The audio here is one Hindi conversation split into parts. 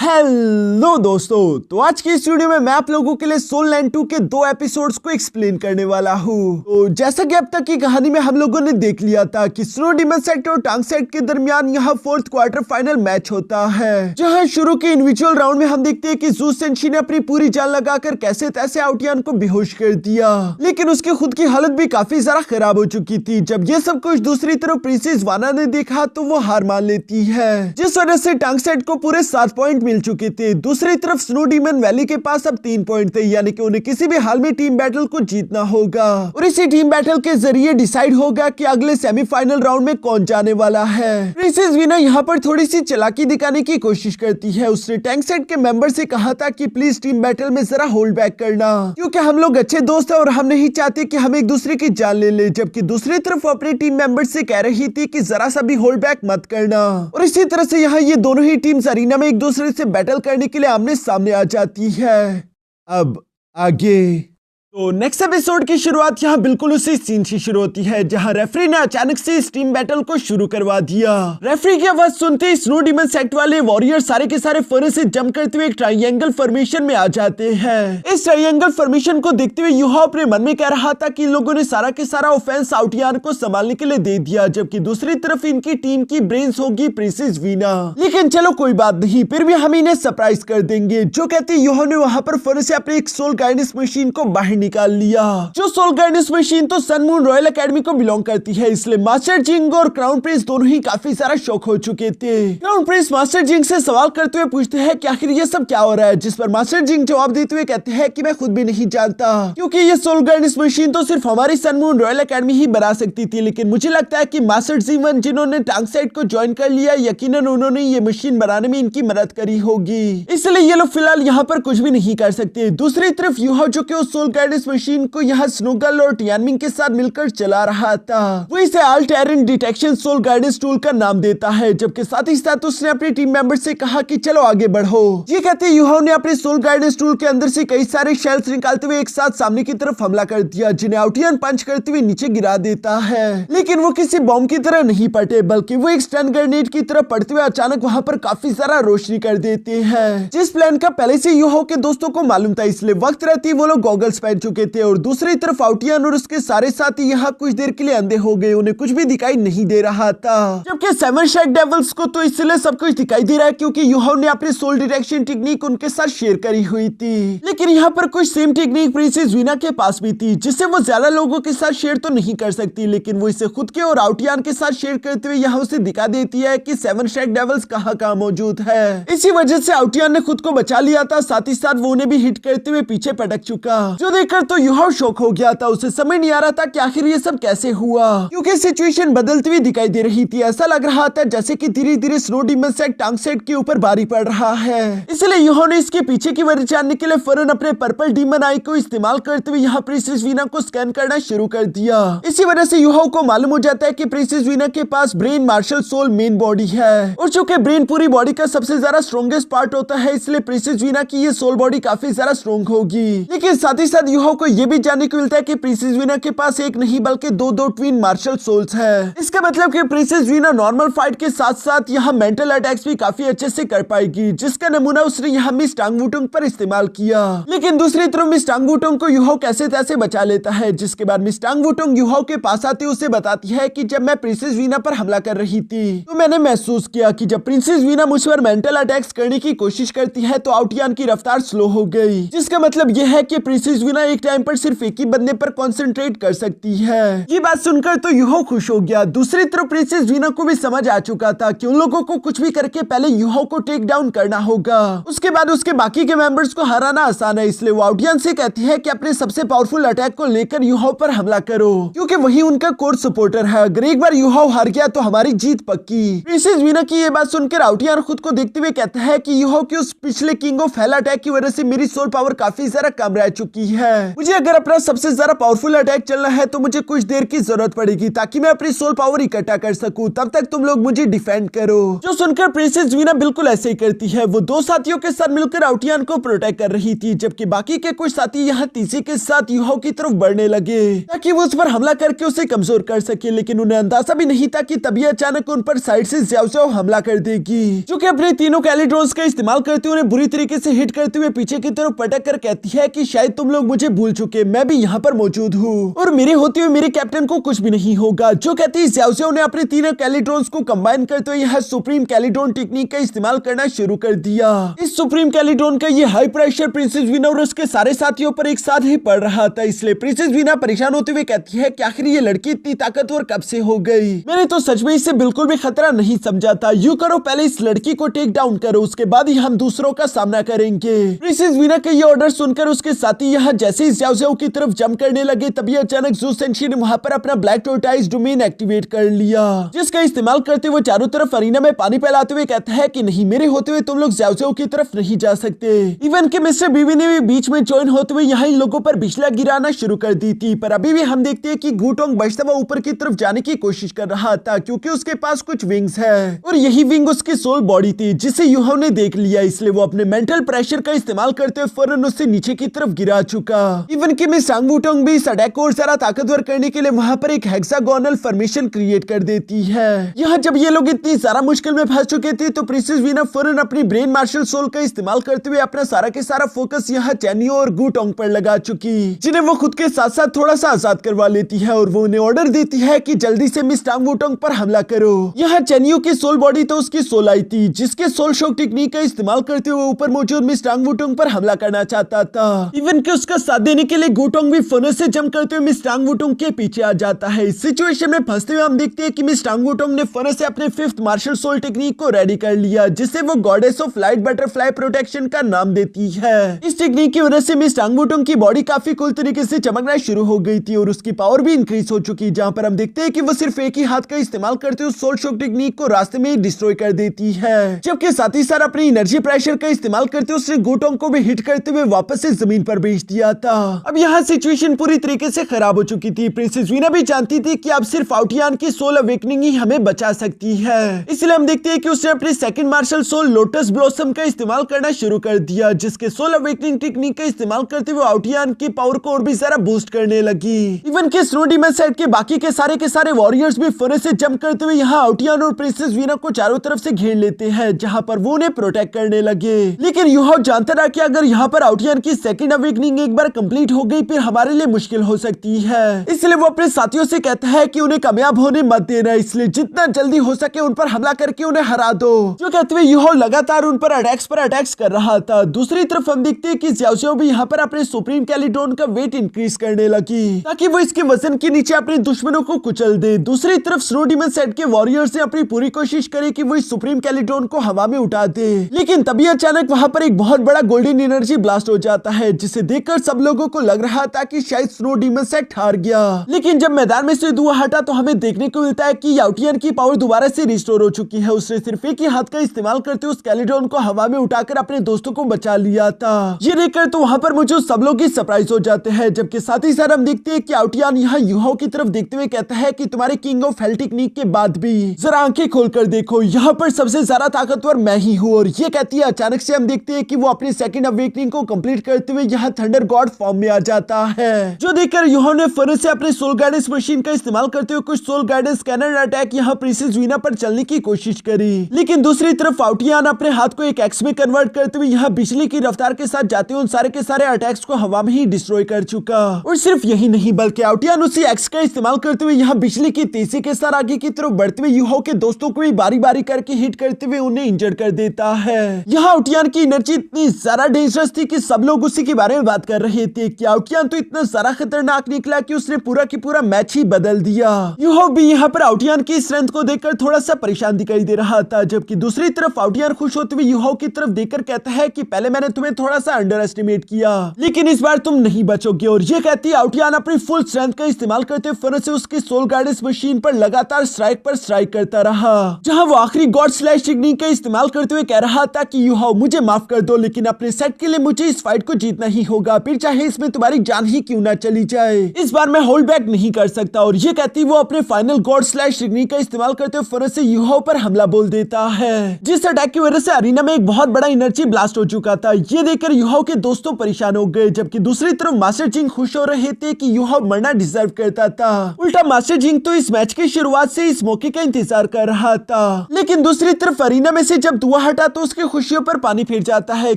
हेलो दोस्तों, तो आज की इस वीडियो में मैं आप लोगों के लिए सोल लैंड 2 के 2 एपिसोड्स को एक्सप्लेन करने वाला हूँ। तो जैसा कि अब तक की कहानी में हम लोगों ने देख लिया था कि स्नो डीमन सेट और टांग सेट के दरमियान यहाँ 4th क्वार्टर फाइनल मैच होता है, जहाँ शुरू के इंडिविजुअल राउंड में हम देखते हैं कि जू सेंशी ने अपनी पूरी जान लगाकर कैसे तैसे आउटियान को बेहोश कर दिया, लेकिन उसकी खुद की हालत भी काफी ज्यादा खराब हो चुकी थी। जब ये सब कुछ दूसरी तरफ प्रिंसेस वाना ने देखा तो वो हार मान लेती है, जिस वजह से टांग सेट को पूरे 7 पॉइंट मिल चुके थे। दूसरी तरफ स्नो डीमन वैली के पास अब 3 पॉइंट थे, यानी कि उन्हें किसी भी हाल में टीम बैटल को जीतना होगा और इसी टीम बैटल के जरिए डिसाइड होगा कि अगले सेमीफाइनल राउंड में कौन जाने वाला है। प्रिंसेस वीना यहाँ पर थोड़ी सी चालाकी दिखाने की कोशिश करती है। उसने टैंक सेट के मेंबर से कहा था कि प्लीज टीम बैटल में जरा होल्ड बैक करना, क्योंकि हम लोग अच्छे दोस्त हैं और हम नहीं चाहते कि हम एक दूसरे की जान ले ले। जबकि दूसरी तरफ अपने टीम मेंबर से कह रही थी कि जरा सा भी होल्ड बैक मत करना, और इसी तरह से यहाँ ये दोनों ही टीम्स अरीना में एक दूसरे से बैटल करने के लिए आमने सामने आ जाती है। अब आगे तो नेक्स्ट एपिसोड की शुरुआत यहाँ बिल्कुल उसी सीन से शुरू होती है, जहाँ रेफरी ने अचानक से इस टीम बैटल को शुरू करवा दिया। रेफरी की आवाज सुनते ही स्नो डीमन सेट वाले वॉरियर सारे के सारे फर्रे से जंप करते हुए एक ट्रायंगल फॉर्मेशन में आ जाते हैं। इस ट्रायंगल फॉर्मेशन को देखते हुए यूहा अपने मन में कह रहा था कि इन लोगों ने सारा के सारा ऑफेंस आउटियान को संभालने के लिए दे दिया, जबकि दूसरी तरफ इनकी टीम की ब्रेन्स होगी प्रिंसेस वीना। लेकिन चलो कोई बात नहीं, फिर भी हम इन्हें सरप्राइज कर देंगे। जो कहते यूहा ने वहां पर फर्रे से अपने एक सोल गाइडेंस मशीन को बाहर निकाल लिया। जो सोल गाइडेंस मशीन तो सन मून रॉयल एकेडमी को बिलोंग करती है, इसलिए मास्टर जिंग और क्राउन प्रिंस दोनों ही काफी सारा शौक हो चुके थे। क्राउन प्रिंस मास्टर जिंग से सवाल करते हुए पूछते हैं कि आखिर ये सब क्या हो रहा है, जिस पर मास्टर जिंग जवाब देते हुए कहते हैं कि मैं खुद भी नहीं जानता, क्योंकि ये सोल गाइडेंस मशीन तो सिर्फ हमारी सन मून रॉयल एकेडमी ही बना सकती थी। लेकिन मुझे लगता है कि मास्टर जीवन जिन्होंने टांग सेट को ज्वाइन कर लिया, यकीनन उन्होंने ये मशीन बनाने में इनकी मदद करी होगी, इसलिए ये लोग फिलहाल यहाँ पर कुछ भी नहीं कर सकते। दूसरी तरफ यूहा जो कि उस सोल गाइडेंस मशीन को यहाँ स्नोगल और टियानमिंग के साथ मिलकर चला रहा था, वो इसे all terrain detection soul guidance tool का नाम देता है। जबकि साथ ही साथ उसने अपने टीम मेंबर से कहा कि चलो आगे बढ़ो। ये कहते यूहा ने अपने सोल गाइडेंस टूल के अंदर से कई सारे शेल्स निकालते हुए एक साथ सामने की तरफ हमला कर दिया, जिन्हें आउटियन पंच करते हुए नीचे गिरा देता है। लेकिन वो किसी बॉम्ब की तरह नहीं पड़ते, बल्कि वो एक स्टन ग्रेनेड की तरह पड़ते हुए अचानक वहां पर काफी सारा रोशनी कर देते हैं, जिस प्लान का पहले से यूहा के दोस्तों को मालूम था, इसलिए वक्त रहते वो लोग गॉगल्स पहन चुके थे। और दूसरी तरफ आउटियन और उसके सारे साथी यहाँ कुछ देर के लिए अंधे हो गए, उन्हें कुछ भी दिखाई नहीं दे रहा था। जबकि सेवन शेक डेविल्स को तो इसलिए सब कुछ दिखाई दे रहा है क्योंकि यूहा ने अपनी सोल डिटेक्शन टेक्निक उनके साथ शेयर करी हुई थी। लेकिन यहाँ पर कुछ सेम टेक्निक प्रिंसेस वीना के पास भी थी, जिससे वो ज्यादा लोगों के साथ शेयर तो नहीं कर सकती, लेकिन वो इसे खुद के और आउटियन के साथ शेयर करते हुए यहाँ उसे दिखा देती है कि सेवन शेक डेविल्स कहाँ मौजूद है। इसी वजह से आउटियन ने खुद को बचा लिया था, साथ ही साथ वो उन्हें भी हिट करते हुए पीछे पटक चुका, जो देखकर तो यूहा शॉक हो गया था। उसे समझ नहीं आ रहा था कि आखिर ये सब कैसे हुआ, क्योंकि सिचुएशन बदलती हुई दिखाई दे रही थी। ऐसा लग रहा था जैसे कि धीरे धीरे स्नो डीमन सेट टांग सेट के ऊपर भारी पड़ रहा है। इसलिए यूहा ने इसके पीछे की वजह जानने के लिए फौरन अपने पर्पल डीमन आई को इस्तेमाल करते हुए यहाँ प्रिंसेस वीना को स्कैन करना शुरू कर दिया। इसी वजह से यूहा को मालूम हो जाता है कि प्रिंसेस वीना के पास brain marshal soul main body है, और चूंकि ब्रेन पूरी बॉडी का सबसे ज्यादा स्ट्रॉन्गेस्ट पार्ट होता है, इसलिए प्रिंसेस वीना की ये सोल बॉडी काफी ज्यादा स्ट्रॉन्ग होगी। लेकिन साथ ही साथ यूहा को यह भी जानने को मिलता है कि प्रिंसेस वीना के पास एक नहीं बल्कि दो ट्विन मार्शल सोल्स है। इसका मतलब कि प्रिंसेस वीना नॉर्मल फाइट के साथ साथ यहाँ मेंटल अटैक्स भी काफी अच्छे से कर पाएगी, जिसका नमूना उसने यहाँ मिस टांग वुटुंग पर इस्तेमाल किया। लेकिन दूसरी तरफ मिस टांग वुटुंग को यूहा कैसे तैसे बचा लेता है, जिसके बाद मिस टांग वुटुंग यूहा के पास आती उसे बताती है कि जब मैं प्रिंसेस वीना पर हमला कर रही थी तो मैंने महसूस किया कि जब प्रिंसेस वीना मुझ पर मेंटल अटैक्स करने की कोशिश करती है तो आउटियन की रफ्तार स्लो हो गई, जिसका मतलब यह है कि प्रिंसेस वीना एक टाइम पर सिर्फ एक ही बंदे पर कंसंट्रेट कर सकती है। ये बात सुनकर तो यूहा खुश हो गया। दूसरी तरफ प्रिंसेस वीना को भी समझ आ चुका था कि उन लोगों को कुछ भी करके पहले यूहा को टेक डाउन करना होगा, उसके बाद उसके बाकी के मेंबर्स को हराना आसान है। इसलिए वो आउटियन से कहती है कि अपने सबसे पावरफुल अटैक को लेकर यूहा पर हमला करो, क्योंकि वही उनका कोर सपोर्टर है। अगर एक बार यूहा हार गया तो हमारी जीत पक्की। प्रिंसेस वीना की ये बात सुनकर आउटियन खुद को देखते हुए कहता है कि यूहा के उस पिछले किंग ऑफ हेल अटैक की वजह से मेरी सोल पावर काफी ज्यादा कम रह चुकी है, मुझे अगर अपना सबसे ज्यादा पावरफुल अटैक चलना है तो मुझे कुछ देर की जरूरत पड़ेगी ताकि मैं अपनी सोल पावर इकट्ठा कर सकूं। तब तक तुम लोग मुझे डिफेंड करो। जो सुनकर प्रिंसेस वीना बिल्कुल ऐसे ही करती है। वो दो साथियों के साथ मिलकर आउटियान को प्रोटेक्ट कर रही थी, जबकि बाकी के कुछ साथी यहाँ तीसी के साथ युहाओ की तरफ बढ़ने लगे ताकि वो उस पर हमला करके उसे कमजोर कर सके। लेकिन उन्हें अंदाजा भी नहीं था कि तभी अचानक उन पर साइड से ज़्याओ ज़्याओ हमला कर देगी, जो कि अपने तीनों कैलिड्रोन्स का इस्तेमाल करते हुए उन्हें बुरी तरीके से हिट करते हुए पीछे की तरफ पटक कर कहती है कि शायद तुम लोग मुझे भूल चुके, मैं भी यहाँ पर मौजूद हूँ और मेरे होते हुए मेरे कैप्टन को कुछ भी नहीं होगा। जो कहती है ज़्याओ ज़्याओ ने अपने तीनों कैलिड्रोन्स को कंबाइन करते हुए यह सुप्रीम कैलिड्रोन टेक्निक का इस्तेमाल करना शुरू कर दिया। इस सुप्रीम कैलिड्रोन का ये हाई प्रेशर प्रिंसेस वीना और उसके सारे साथियों पर एक साथ ही पड़ रहा था, इसलिए प्रिंसेस वीना परेशान होते हुए कहती है कि आखिर ये लड़की इतनी ताकतवर कब से हो गई। मैंने तो सच में इससे बिल्कुल भी खतरा नहीं समझा था। यूं करो, पहले इस लड़की को टेक डाउन करो, उसके बाद ही हम दूसरों का सामना करेंगे। प्रिंसेस वीना के ये ऑर्डर सुनकर उसके साथी यहाँ जैसे ही ज़्याओ ज़्याओ की तरफ जंप करने लगे, तभी अचानक ज़ू सेंशी ने वहां पर अपना ब्लैक टोर्टाइज डोमेन एक्टिवेट कर लिया, जिसका इस्तेमाल करते हुए चारों तरफ अरीना में पानी फैलाते हुए कहता है कि नहीं, मेरे होते हुए तुम लोग ज़्याओ ज़्याओ की तरफ नहीं जा सकते। इवन के मिस्टर बीवी ने भी बीच में ज्वाइन होते हुए यहाँ इन लोगों पर बिजलियां गिराना शुरू कर दी थी। पर अभी भी हम देखते हैं कि गूटोंग बचता हुआ ऊपर की तरफ जाने की कोशिश कर रहा था, क्योंकि उसके पास कुछ विंग्स है और यही विंग उसकी सोल बॉडी थी, जिसे युहाओ ने देख लिया। इसलिए वो अपने मेंटल प्रेशर का इस्तेमाल करते हुए फौरन उससे नीचे की तरफ गिरा चुका। इवन कि मिस सांग वूटोंग भी इस अटैक को और ज्यादा ताकतवर करने के लिए वहां पर एक हेक्सागोनल फॉर्मेशन क्रिएट कर देती है। यहाँ जब ये लोग इतनी ज्यादा मुश्किल में फंस चुके थे तो प्रिंसेस वीना फौरन अपनी ब्रेन मार्शल सोल का इस्तेमाल करते हुए अपना सारा के सारा फोकस यहाँ चैनियो और गूटोंग पर लगा चुकी, जिन्हें वो खुद के साथ साथ थोड़ा सा आजाद करवा लेती है और वो उन्हें ऑर्डर देती है कि जल्दी से मिस टांग वूटोंग पर हमला करो। यहाँ चैनियो की सोल बॉडी तो उसकी सोल आई थी, जिसके सोल शॉक टेक्निक का इस्तेमाल करते हुए ऊपर मौजूद मिस टांग वूटोंग पर हमला करना चाहता था। इवन के उसका साथ देने के लिए गूटोंग भी फनर से जंप करते हुए मिस टांग वूटोंग के पीछे आ जाता है। इस सिचुएशन में फंसते हुए हम देखते हैं कि मिस टांग वूटोंग ने फनर से अपने फिफ्थ मार्शल सोल टेक्निक को रेडी कर लिया, जिसे वो goddess of light butterfly protection का नाम देती है। इस टेक्निक की वजह से मिस टांग वूटोंग की बॉडी काफी कूल तरीके से चमकना शुरू हो गई थी और उसकी पावर भी इंक्रीज हो चुकी, जहां पर हम देखते हैं कि वो सिर्फ एक ही हाथ का इस्तेमाल करते हुए सोल शॉक टेक्निक को रास्ते में डिस्ट्रॉय कर देती है, जबकि साथ ही साथ अपनी एनर्जी प्रेशर का इस्तेमाल करते हुए उसने गूटोंग को भी हिट करते हुए वापस से जमीन पर भेज दिया था। अब यहाँ सिचुएशन पूरी तरीके से खराब हो चुकी थी। प्रिंसेस वीना भी जानती थी कि अब सिर्फ आउटियान की सोल अवेकनिंग ही हमें बचा सकती है, इसलिए हम देखते हैं कि उसने अपने second martial soul lotus blossom का इस्तेमाल करना शुरू कर दिया, जिसके सोल अवेकनिंग टेक्निक का इस्तेमाल करते हुए आउटियान की पावर को और भी ज्यादा बूस्ट करने लगी। इवन के स्नो डीमन सेट के बाकी के सारे वॉरियर्स भी फौरन से जंप करते हुए यहाँ आउटियान और प्रिंसेस वीना को चारों तरफ से घेर लेते हैं, जहाँ पर वो उन्हें प्रोटेक्ट करने लगे। लेकिन युहाओ जानता रहा कि अगर यहाँ पर आउटियान की सेकंड अवेकनिंग एक बार कंप्लीट हो गई फिर हमारे लिए मुश्किल हो सकती है, इसलिए वो अपने साथियों से कहता है कि उन्हें कामयाब होने मत देना, इसलिए जितना जल्दी हो सके उन पर हमला करके उन्हें हरा दो। जो कहते हुए युहाओ लगातार उन पर अटैक्स कर रहा था। दूसरी तरफ हम देखते हैं कि ज़्याओ ज़्याओ भी यहाँ पर अपने सुप्रीम कैलिड्रोन का वेट इंक्रीज करने लगी ताकि वो इसके वजन के नीचे अपने दुश्मनों को कुचल दे। दूसरी तरफ स्नो डीमन सेट के वॉरियर्स ने अपनी पूरी कोशिश करी कि वो इस सुप्रीम कैलिड्रोन को हवा में उठा दे, लेकिन तभी अचानक वहां पर एक बहुत बड़ा गोल्डन एनर्जी ब्लास्ट हो जाता है, जिसे देखकर सब लोगों को लग रहा था कि शायद स्नो डीमन सेट हार गया। लेकिन जब मैदान में से धुआं हटा तो हमें देखने को मिलता है कि आउटियन की पावर दोबारा से रिस्टोर हो चुकी है। उसने सिर्फ एक ही हाथ का इस्तेमाल करते उस कैलिड्रोन को हवा में उठाकर अपने दोस्तों को बचा लिया था। ये देखकर तो वहां पर मुझे सब लोग ही सरप्राइज हो जाते हैं, जबकि साथ ही साथ हम देखते हैं कि आउटियन यहाँ युहाओ की तरफ देखते हुए कहता है कि तुम्हारे किंग ऑफ हेल टेक्निक के बाद भी जरा आंखें खोलकर देखो, यहाँ पर सबसे ज्यादा ताकतवर मैं ही हूँ। और ये कहती है अचानक से हम देखते हैं कि वो अपनी सेकंड अवेकनिंग को कंप्लीट करते हुए यहाँ थंडर गॉड फॉर्म में आ जाता है, जो देखकर युहाओ ने फौरन से अपने सोल गाइडेंस मशीन का इस्तेमाल करते हुए कुछ सोल गाइडेंस कैनन अटैक यहाँ प्रिंसेस वीना पर चलने की कोशिश करी। लेकिन दूसरी तरफ आउटियन अपने हाथ को एक एक्स में कन्वर्ट करते हुए यहाँ बिजली की रफ्तार के साथ जाते हुए उन सारे के सारे अटैक्स को हवा में ही डिस्ट्रॉय कर चुका। और सिर्फ यही नहीं बल्कि आउटियन उसी एक्स का इस्तेमाल करते हुए यहाँ बिजली की तेजी के साथ आगे की तरफ बढ़ते हुए युहाओ के दोस्तों को भी बारी बारी करके हिट करते हुए उन्हें इंजर कर देता है। यहाँ आउटियन की एनर्जी इतनी ज्यादा डेंजरस थी कि सब लोग उसी के बारे में बात कर रहे थे कि आउटियन तो इतना ज्यादा खतरनाक निकला कि उसने पूरा की पूरा मैच ही बदल दिया। युहाओ भी यहाँ पर आउटियन की स्ट्रेंथ को देखकर थोड़ा सा परेशान दिखाई दे रहा था, जबकि दूसरी तरफ आउटियन खुश होते हुए युहाओ की तरफ देखकर कहता है कि पहले मैंने तुम्हें थोड़ा सा अंडर एस्टिमेट किया, लेकिन इस बार तुम नहीं बचोगे। और ये कहती है आउटियन अपनी फुल स्ट्रेंथ का इस्तेमाल करते फौरन से उसकी सोल गाइडेंस मशीन पर लगातार स्ट्राइक पर स्ट्राइक करता रहा, जहां वो आखिरी गॉड स्लैश टेक्निक का इस्तेमाल करते हुए कह रहा था कि युहाओ मुझे माफ कर दो, लेकिन अपने सेट के लिए मुझे इस फाइट को जीतना ही होगा। फिर चाहे इसमें तुम्हारी जान ही क्यों ना चली जाए, इस बार मैं होल्ड बैक नहीं कर सकता। और ये कहती वो अपने फाइनल गॉड स्लैश टेक्निक का इस्तेमाल करते हुए फौरन से युहाओ पर हमला बोल देता है, जिस अटैक की वजह से अरीना में एक बहुत बड़ा एनर्जी ब्लास्ट हो चुका था। ये देखकर युहाओ के दोस्तों परेशान हो गए, जबकि दूसरी तरफ मास्टर जिंग खुश हो रहे थे कि युहाओ मरना डिजर्व करता था। उल्टा मास्टर जिंग तो इस मैच की शुरुआत से इस मौके का इंतजार कर रहा था। लेकिन दूसरी तरफ अरीना में से जब धुआं हटा तो उसकी खुशियों पर पानी फिर जाता है,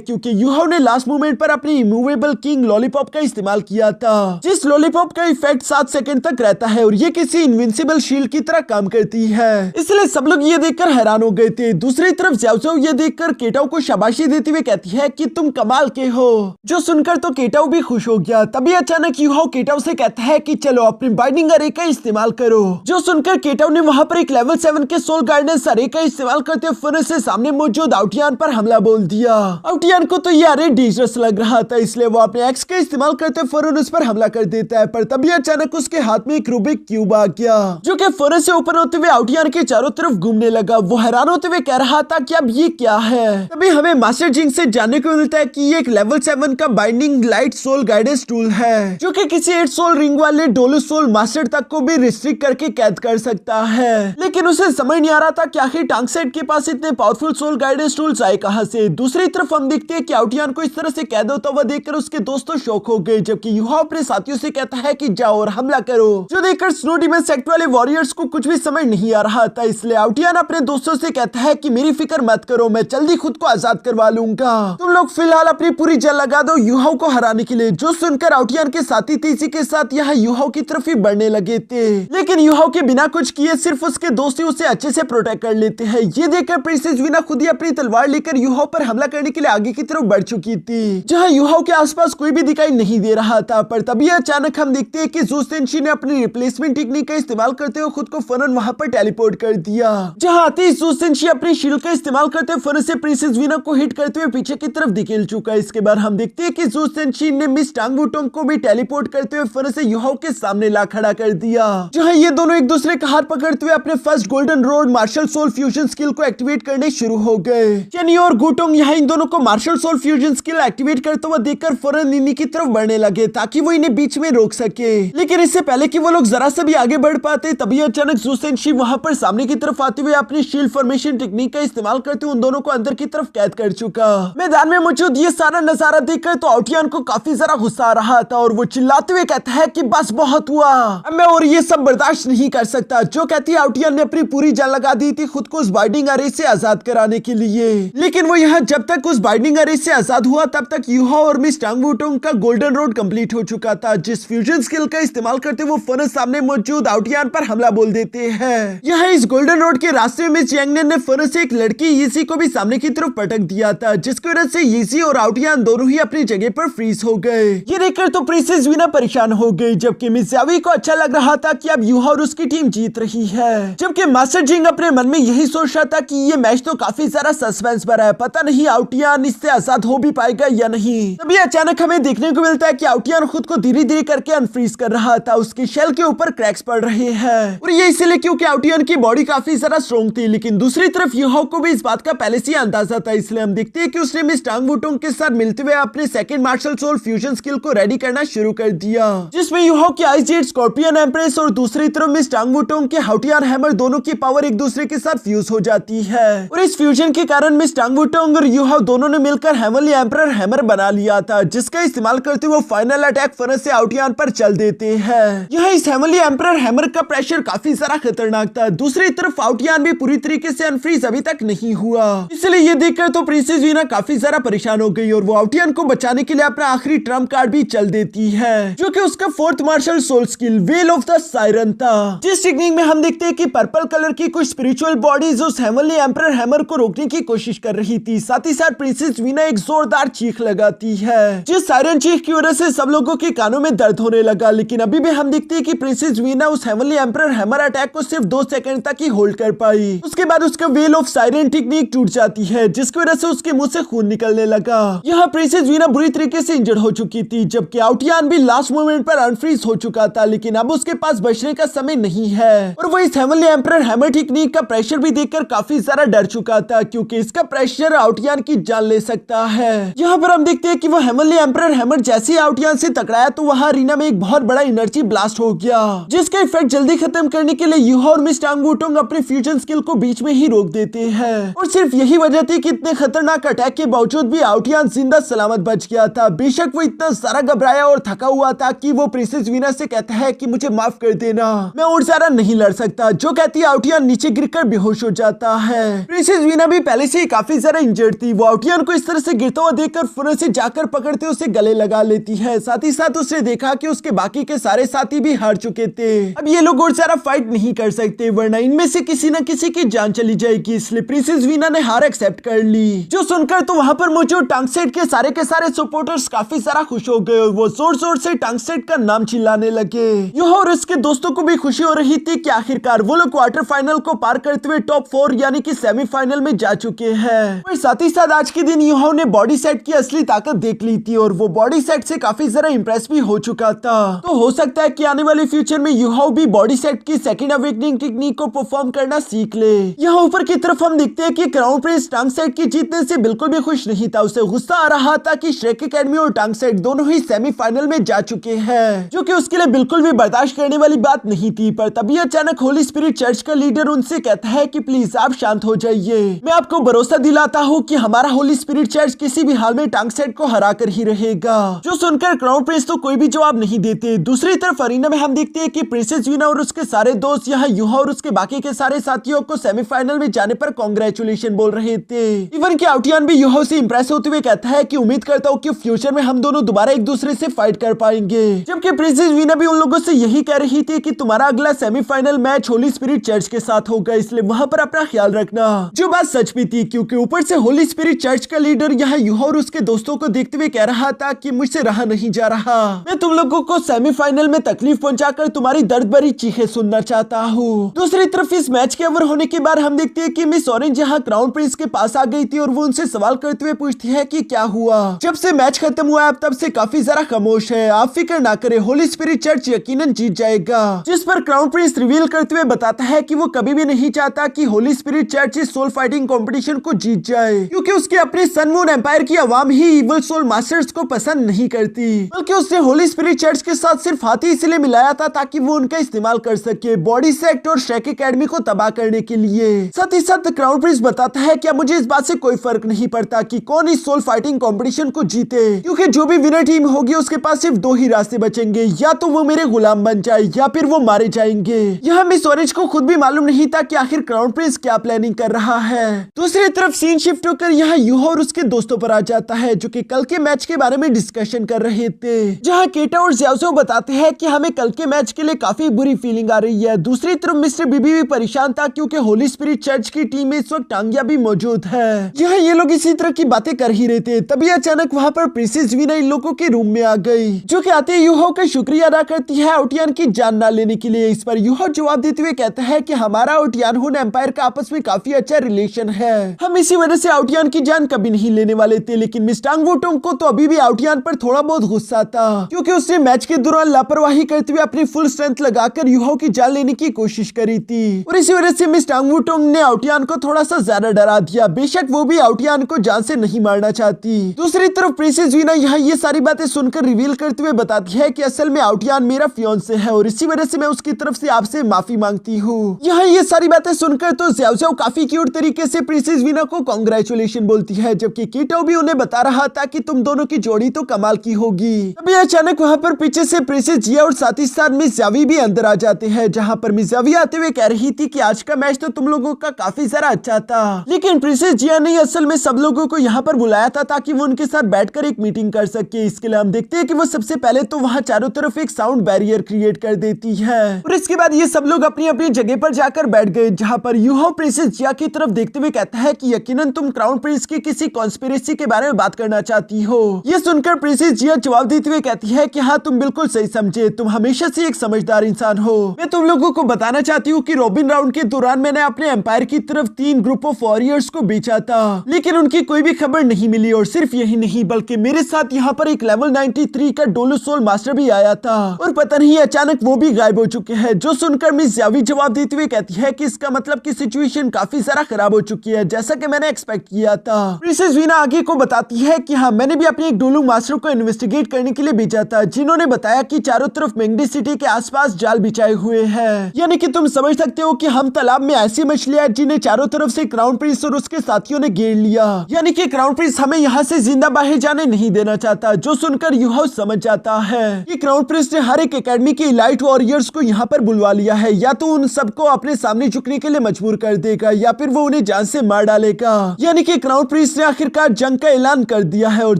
क्योंकि युहाओ ने लास्ट मोमेंट पर अपनी इमूवेबल किंग लॉलीपॉप का इस्तेमाल किया था, जिस लॉलीपॉप का इफेक्ट 7 सेकंड तक रहता है और ये किसी इनविंसिबल शील्ड की तरह काम करती है। इसलिए सब लोग ये देखकर हैरान हो गए थे। दूसरी तरफ ज़ाओ ये देखकर केटाओ को शाबाशी देते हुए कहती है कि तुम कमाल के हो, जो सुनकर तो केटाओ भी खुश हो गया। तभी अचानक युहाओ केटाओ से कहता है कि चलो अपनी बाइंडिंग अरे का इस्तेमाल करो, जो सुनकर केटाओ ने वहाँ पर एक लेवल 7 के सोल गार्डेंस अरे का इस्तेमाल करते हुए फिर से सामने मौजूद आउटियान पर हमला बोल दिया। आउटियान को तो ये अरे डेंजरस लग रहा था, इसलिए वो अपने एक्स का इस्तेमाल करते फौरन उस पर हमला कर देता है। पर तभी अचानक उसके हाथ में एक रूबिक क्यूब आ गया, जो कि फौरन से ओपन होते हुए आउटियान के चारों तरफ घूमने लगा। वो हैरान होते हुए कह रहा था कि अब ये क्या है। तभी हमें मास्टर जिंग से जानने को मिलता है कि ये एक लेवल 7 का binding light soul guidance tool है, जो कि किसी 8 सोल रिंग वाले डोलो सोल मास्टर तक को भी रिस्ट्रिक्ट करके कैद कर सकता है। लेकिन उसे समझ नहीं आ रहा था कि आखिर टांगसेट के पास इतने पावरफुल सोल गाइडेंस टूल्स आए कहां से। दूसरी तरफ हम देखते हैं कि आउटियान को इस तरह से कैद होता हुआ देखकर उसके दोस्तों शौक हो गए, जबकि युहाओ अपने साथियों से कहता है कि जाओ और हमला करो, जो देखकर स्नो डीमन सेक्ट वाले वॉरियर्स को कुछ भी समझ नहीं आ रहा था। इसलिए आउटियान अपने दोस्तों से कहता है कि मेरी फिक्र मत करो, मैं जल्दी खुद को आजाद करवा लूंगा, तुम लोग फिलहाल अपनी पूरी जान लगा दो युहाओ को हराने के लिए। जो सुनकर आउटियान के साथी तेजी के साथ यहाँ युहाओ की तरफ ही बढ़ने लगे थे, लेकिन युहाओ के बिना कुछ किए सिर्फ उसके दोस्त ही उसे अच्छे से प्रोटेक्ट कर लेते हैं। ये देखकर प्रिंसेस वीना खुद ही अपनी तलवार लेकर युहाओ पर हमला करने के लिए आगे की तरफ बढ़ चुकी थी, जहाँ युहाओ के आसपास कोई भी दिखाई नहीं दे रहा था। पर तभी अचानक हम देखते हैं कि ज़ू सेंशी ने अपनी रिप्लेसमेंट टेक्निक का इस्तेमाल करते हुए खुद को फौरन वहां पर टेलीपोर्ट कर दिया, जहाँ आते ही ज़ू सेंशी अपनी शील्ड का इस्तेमाल करते हुए फौरन से प्रिंसेस वीना को हिट करते हुए पीछे की तरफ धकेल चुका है। इसके बाद हम देखते हैं कि ज़ू सेंशी ने मिस टांग वुटोंग को भी टेलीपोर्ट करते हुए फौरन से युहाओ के सामने ला खड़ा कर दिया, जहाँ ये दोनों एक दूसरे का हाथ पकड़ते हुए अपने first golden road martial soul fusion skill को एक्टिवेट करने शुरू हो गए। चेनी और गुटोंग यहाँ इन दोनों को martial soul fusion skill activate करते हुए देखकर फौरन निन्नी की तरफ बढ़ने लगे ताकि वो इन्हें बीच में रोक सके। लेकिन इससे पहले कि वो लोग जरा से भी आगे बढ़ पाते तभी अचानक ज़ू सेंशी वहां पर सामने की तरफ आते हुए अपनी शील्ड फॉर्मेशन टेक्निक का इस्तेमाल करते हुए उन दोनों को अंदर की तरफ कैद कर चुका। मैदान में मौजूद ये सारा नजारा देखकर तो आउटियान को काफी जरा गुस्सा आ रहा था और वो चिल्लाते हुए कहता है कि बस बहुत हुआ, अब मैं और ये सब बर्दाश्त नहीं कर सकता। जो कहती है आउटियान ने अपनी पूरी जान लगा दी थी खुद को उस बाइंडिंग अरे से आजाद कराने के लिए, लेकिन वो यहाँ जब तक उस बाइंडिंग अरे से आजाद हुआ तब तक युहाओ और मिस टांग वुटोंग का गोल्डन रोड कंप्लीट हो चुका था, जिस फ्यूजन स्किल का इस्तेमाल करते वो फौरन सामने मौजूद आउटियान पर हमला बोल देते हैं। यहाँ इस गोल्डन रोड के रास्ते में चैंगनेन ने फौरन से एक लड़की यीसी को भी सामने की तरफ पटक दिया था, जिसकी वजह से यीसी और आउटियान दोनों ही अपनी जगह पर फ्रीज हो गए। ये देखकर तो प्रिंसेस वीना परेशान हो गई, जबकि मिस ज़ावी को अच्छा लग रहा था कि अब युहाओ और उसकी टीम जीत रही है, जबकि मास्टर जिंग अपने मन में यही सोच रहा था कि ये मैच तो काफी ज्यादा सस्पेंस भरा है, पता नहीं आउटियान इससे आजाद हो भी पाएगा या नहीं। तभी अचानक हमें देखने को मिलता है कि आउटियान खुद को धीरे धीरे करके अनफ्रीज कर रहा था, उसके शेल के ऊपर क्रैक्स पड़ रहे हैं और ये इसलिए क्योंकि आउटियान की बॉडी काफी ज्यादा स्ट्रॉन्ग थी। लेकिन दूसरी तरफ युहाओ को भी इस बात का पहले से अंदाजा था, इसलिए हम देखते हैं कि उसने मिस टांग वुटोंग के साथ मिलते हुए अपने second martial soul fusion skill को रेडी करना शुरू कर दिया, जिसमें युहाओ की आइस जेट स्कॉर्पियन एम्प्रेस और दूसरी तरफ मिस टांग वुटोंग के हाउटियान हैमर दोनों की पावर एक दूसरे के साथ फ्यूज हो जाती है और इस फ्यूजन के कारण मिस टांग वुटोंग और युहाओ दोनों ने मिलकर हेवनली एम्परर हैमर बना लिया था, जिसका इस्तेमाल करते हुए फाइनल अटैक फौरन से आउटियान पर चल देते हैं। यहाँ इस हेवनली एम्परर हैमर का प्रेशर काफी ज्यादा खतरनाक था। दूसरी तरफ आउटियान भी पूरी तरीके से अनफ्रीज अभी तक नहीं हुआ, इसलिए ये देखकर तो प्रिंसेस वीना काफी ज्यादा परेशान हो गई और वो आउटियान को बचाने के लिए अपना आखिरी ट्रम्प कार्ड भी चल देती है, जो कि उसका fourth martial soul skill well of the siren था, जिस टेक्निक में हम देखते हैं कि पर्पल कलर की कुछ स्पिरिचुअल बॉडीज उस हेवनली एम्परर हैमर को रोकने की कोशिश कर रही थी। साथ ही साथ प्रिंसेस वीना एक जोरदार चीख लगाती है, जिस सायरन चीख की वजह से सब लोगों के कानों में दर्द होने लगा। लेकिन अभी भी हम देखते हैं कि प्रिंसेस वीना उस हेवनली एम्परर हैमर अटैक को सिर्फ 2 सेकंड तक ही होल्ड कर पाई। उसके बाद उसका वेल ऑफ सायरन टेक्निक टूट जाती है, जिसकी वजह से उसके मुंह से खून निकलने लगा। यहाँ प्रिंसेस वीना बुरी तरीके से इंजर्ड हो चुकी थी, जबकि आउटियान भी लास्ट मोमेंट पर अनफ्रीज हो चुका था, लेकिन अब उसके पास बचने का समय नहीं है और वो इस हेवनली एम्परर हैमर टेक्निक का प्रेशर भी देखकर काफी ज्यादा डर चुका था, क्योंकि इसका प्रेशर आउटियान की जान ले सकता है। यहाँ पर हम देखते हैं कि वो हेवनली एम्परर हैमर जैसे ही आउटियान से टकराया तो वहाँ अरीना में एक बहुत बड़ा एनर्जी ब्लास्ट हो गया, जिसका इफेक्ट जल्दी खत्म करने के लिए यूहा और मिस टांग वुटोंग अपने फ्यूजन स्किल को बीच में ही रोक देते हैं। और सिर्फ यही वजह थी कि इतने खतरनाक अटैक के बावजूद भी आउटियान जिंदा सलामत बच गया था। बेशक वो इतना सारा घबराया और थका हुआ था कि वो प्रिंसेस वीना से कहता है कि मुझे माफ कर देना, मैं और ज्यादा नहीं लड़ सकता। जो कहती है आउटियान नीचे गिरकर बेहोश हो जाता है। प्रिंसेस वीना भी पहले से ही काफी ज्यादा इंजर्ड थी। वो आउटियान को इस तरह से गिरता हुआ देखकर फौरन से जाकर पकड़ते उसे गले लगा लेती है। साथ ही साथ उसने देखा कि उसके बाकी के सारे साथी भी हार चुके थे। अब ये लोग और ज्यादा फाइट नहीं कर सकते वरना इनमें से किसी न किसी की जान चली जाएगी। इसलिए प्रिंसेस वीना ने हार एक्सेप्ट कर ली। जो सुनकर तो वहाँ पर मौजूद टांगसेट के सारे सपोर्टर्स काफी सारा खुश हो गए और वो जोर जोर से टांगसेट का नाम चिल्लाने लगे। यूहा और उसके दोस्तों को भी खुशी हो रही थी कि आखिरकार वो लोग क्वार्टर फाइनल को पार करते हुए टॉप 4 यानी कि सेमीफाइनल में जा चुके हैं। और साथ ही साथ आज के दिन यूहा ने बॉडी सेट की असली ताकत देख ली थी और वो बॉडी सेट से काफी ज्यादा इंप्रेस भी हो चुका था। तो हो सकता है कि आने वाले फ्यूचर में यूहा भी बॉडी सेट की सेकंड अवेकनिंग टेक्निक को परफॉर्म करना सीख ले। यहाँ ऊपर की तरफ हम देखते हैं कि क्राउन प्रिंस टांगसेट की जीतने से बिल्कुल भी खुश नहीं था। उसे गुस्सा आ रहा था कि श्रेक एकेडमी और टांगसेट दोनों ही सेमीफाइनल में जा चुके हैं, जो कि उसके लिए बिल्कुल भी बर्दाश्त करने वाली बात नहीं थी। पर तभी अचानक होली स्पिरिट चर्च का लीडर उनसे कहता है कि प्लीज आप शांत हो जाइए, मैं आपको भरोसा दिलाता हूँ कि हमारा होली स्पिरिट चर्च किसी भी हाल में टांगसेट को हरा कर ही रहेगा। जो सुनकर क्राउन प्रिंस तो कोई भी जवाब नहीं देते। दूसरी तरफ अरीना में हम देखते हैं कि प्रिंसेस वीना और उसके सारे दोस्त यहाँ यूहा और उसके बाकी के सारे साथियों को सेमीफाइनल में जाने पर कांग्रेचुलेशन बोल रहे थे। इवन कि आउटियान भी यूहा से इंप्रेस होते हुए कहता है कि उम्मीद करता हूँ कि फ्यूचर में हम दोनों दोबारा एक दूसरे से फाइट कर पाएंगे। जबकि प्रिंसेस वीना भी उन लोगों से यही कह रही थी कि तुम्हारा अगला semifinal match Holi spirit church के साथ होगा, इसलिए वहाँ पर अपना ख्याल रखना। जो बात सच भी थी क्योंकि ऊपर से होली स्पिरिट चर्च का लीडर यहाँ यूहा और उसके दोस्तों को देखते हुए कह रहा था कि मुझसे रहा नहीं जा रहा, मैं तुम लोगों को सेमीफाइनल में तकलीफ पहुंचाकर तुम्हारी दर्द भरी चीखें सुनना चाहता हूँ। दूसरी तरफ इस मैच के ओवर होने के बाद हम देखते हैं कि मिस ऑरेंज यहाँ क्राउन प्रिंस के पास आ गई थी और वो उनसे सवाल करते हुए पूछती है कि क्या हुआ। जब से मैच खत्म हुआ अब तब से काफी ज्यादा खामोश है, आप फिक्र ना करें, होली स्पिरिट चर्च यकीनन जीत जाएगा। जिस पर क्राउन प्रिंस रिवील करते हुए बताता है कि वो कभी भी नहीं चाहता कि होली स्पिरिट चर्च इस सोल फाइटिंग कंपटीशन को जीत जाए, क्योंकि उसके अपने सन मून एम्पायर की आवाम ही इवल सोल मास्टर्स को पसंद नहीं करती, बल्कि उसने होली स्पिरिट चर्च के साथ सिर्फ हाथी इसलिए मिलाया था ताकि वो उनका इस्तेमाल कर सके बॉडी सेट और श्रेक एकेडमी को तबाह करने के लिए। साथ ही साथ क्राउन प्रिंस बताता है कि मुझे इस बात से कोई फर्क नहीं पड़ता कि कौन इस सोल फाइटिंग कंपटीशन को जीते, क्योंकि जो भी विनर टीम होगी उसके पास सिर्फ 2 ही रास्ते बचेंगे, या तो वो मेरे गुलाम बन जाए या फिर वो मारे जाएंगे। यहाँ मिस ऑरेंज को खुद भी मालूम नहीं था कि आखिर क्राउन प्रिंस क्या प्लानिंग कर रहा है। दूसरी तरफ सीन शिफ्ट होकर यहाँ यूहा और उसके दोस्तों पर आ जाता है जो कि कल के मैच के बारे में डिस्कशन कर रहे थे, जहाँ केटा और ज़्याओ बताते हैं कि हमें कल के मैच के लिए काफी बुरी फीलिंग आ रही है। दूसरी तरफ मिस्टर बीबी भी परेशान था क्योंकि होली स्पिरिट चर्च की टीम में इस वक्त टांगिया भी मौजूद है। यहाँ ये लोग इसी तरह की बातें कर ही रहे थे, तभी अचानक वहाँ पर प्रिंसेस वीना इन लोगों के रूम में आ गई, जो कि आते यूहा का शुक्रिया अदा करती है आउटियान की जान ना लेने के लिए। इस पर यूहा जवाब देते हुए कहता है कि हमारा आउटियान हुन एम्पायर का आपस में काफी अच्छा रिलेशन है, हम इसी वजह से आउटियान की जान कभी नहीं लेने वाले थे। लेकिन मिस टांग वुटोंग को तो अभी भी आउटियान पर थोड़ा बहुत गुस्सा था क्योंकि उसने मैच के दौरान लापरवाही करते हुए अपनी फुल स्ट्रेंथ लगाकर यूहा की जान लेने की कोशिश करी थी, और इसी वजह से मिस टांग वुटोंग ने आउटियान को थोड़ा सा ज्यादा डरा दिया। बेशक वो भी आउटियान को जान से नहीं मारना चाहती। दूसरी तरफ प्रिंसेस वीना यहाँ ये सारी बातें सुनकर रिवील करते हुए बताती है कि असल में आउटियान मेरा फियांसे है और इसी वजह से मैं उसकी तरफ से आपसे माफी मांगती हूँ। यहाँ ये सारी बातें सुनकर तो ज़्याओ काफी क्यूट तरीके से प्रिंसेस वीना को कांग्रेचुलेशन बोलती है, जबकि कीटो भी उन्हें बता रहा था कि तुम दोनों की जोड़ी तो कमाल की होगी। अभी अचानक वहाँ पर पीछे से प्रिंसेस जिया और साथ ही साथ मिस जावी भी अंदर आ जाते हैं, जहाँ पर मिस जावी आते हुए कह रही थी कि आज का मैच तो तुम लोगों का काफी सारा अच्छा था, लेकिन प्रिंसेस जिया ने असल में सब लोगों को यहाँ पर बुलाया था ताकि वो उनके साथ बैठकर एक मीटिंग कर सके। इसके लिए हम देखते हैं कि वो सबसे पहले तो वहाँ चारों तरफ एक साउंड बैरियर क्रिएट कर देती है और इसके बाद ये सब लोग अपनी अपनी जगह पर जाकर बैठ गए, जहाँ पर यूहा प्रिंसेस जिया की तरफ देखते हुए कहता है कि यकीनन तुम क्राउन प्रिंस की किसी कॉन्स्पिरेसी के बारे में बात करना चाहती हो। ये सुनकर प्रिंसेस जिया जवाब देते हुए कहती है कि हाँ तुम बिल्कुल सही समझे, तुम हमेशा से एक समझदार इंसान हो। मैं तुम लोगों को बताना चाहती हूँ कि रॉबिन राउंड के दौरान मैंने अपने एम्पायर की तरफ 3 ग्रुप ऑफ वॉरियर्स को बेचा था, लेकिन उनकी कोई भी खबर नहीं मिली। और सिर्फ यही नहीं बल्कि मेरे साथ यहाँ पर एक लेवल 93 का डोलो सोल मास्टर भी आया था और पता नहीं अचानक वो भी गायब हो चुके हैं। जो सुनकर मिस जावी जवाब देते हुए कहती है कि इसका मतलब कि सिचुएशन काफी सारा खराब हो चुकी है, जैसा कि मैंने एक्सपेक्ट किया था। प्रिंसेस वीना आगे को बताती है कि हाँ मैंने भी अपनी एक डोलो डोलू मास्टर को इन्वेस्टिगेट करने के लिए भेजा था, जिन्होंने बताया कि चारों तरफ मेंगडी सिटी के आसपास जाल बिछाए हुए हैं। यानी कि तुम समझ सकते हो कि हम तालाब में ऐसी मछलियां जिन्हें चारों तरफ से क्राउन प्रिंस और उसके साथियों ने घेर लिया। यानी कि क्राउन प्रिंस हमें यहाँ से जिंदा बाहर जाने नहीं देना चाहता, जो सुनकर यूहाउ समझ जाता है कि क्राउन प्रिंस ने हर एक एकेडमी के इलाइट वॉरियर्स को यहाँ पर बुलवा लिया है। या तो उन सबको अपने सामने झुकने के लिए मजबूर कर देगा या फिर वो उन्हें जान से मार डालेगा। यानी कि क्राउन प्रिंस ने आखिरकार जंग का ऐलान कर दिया है और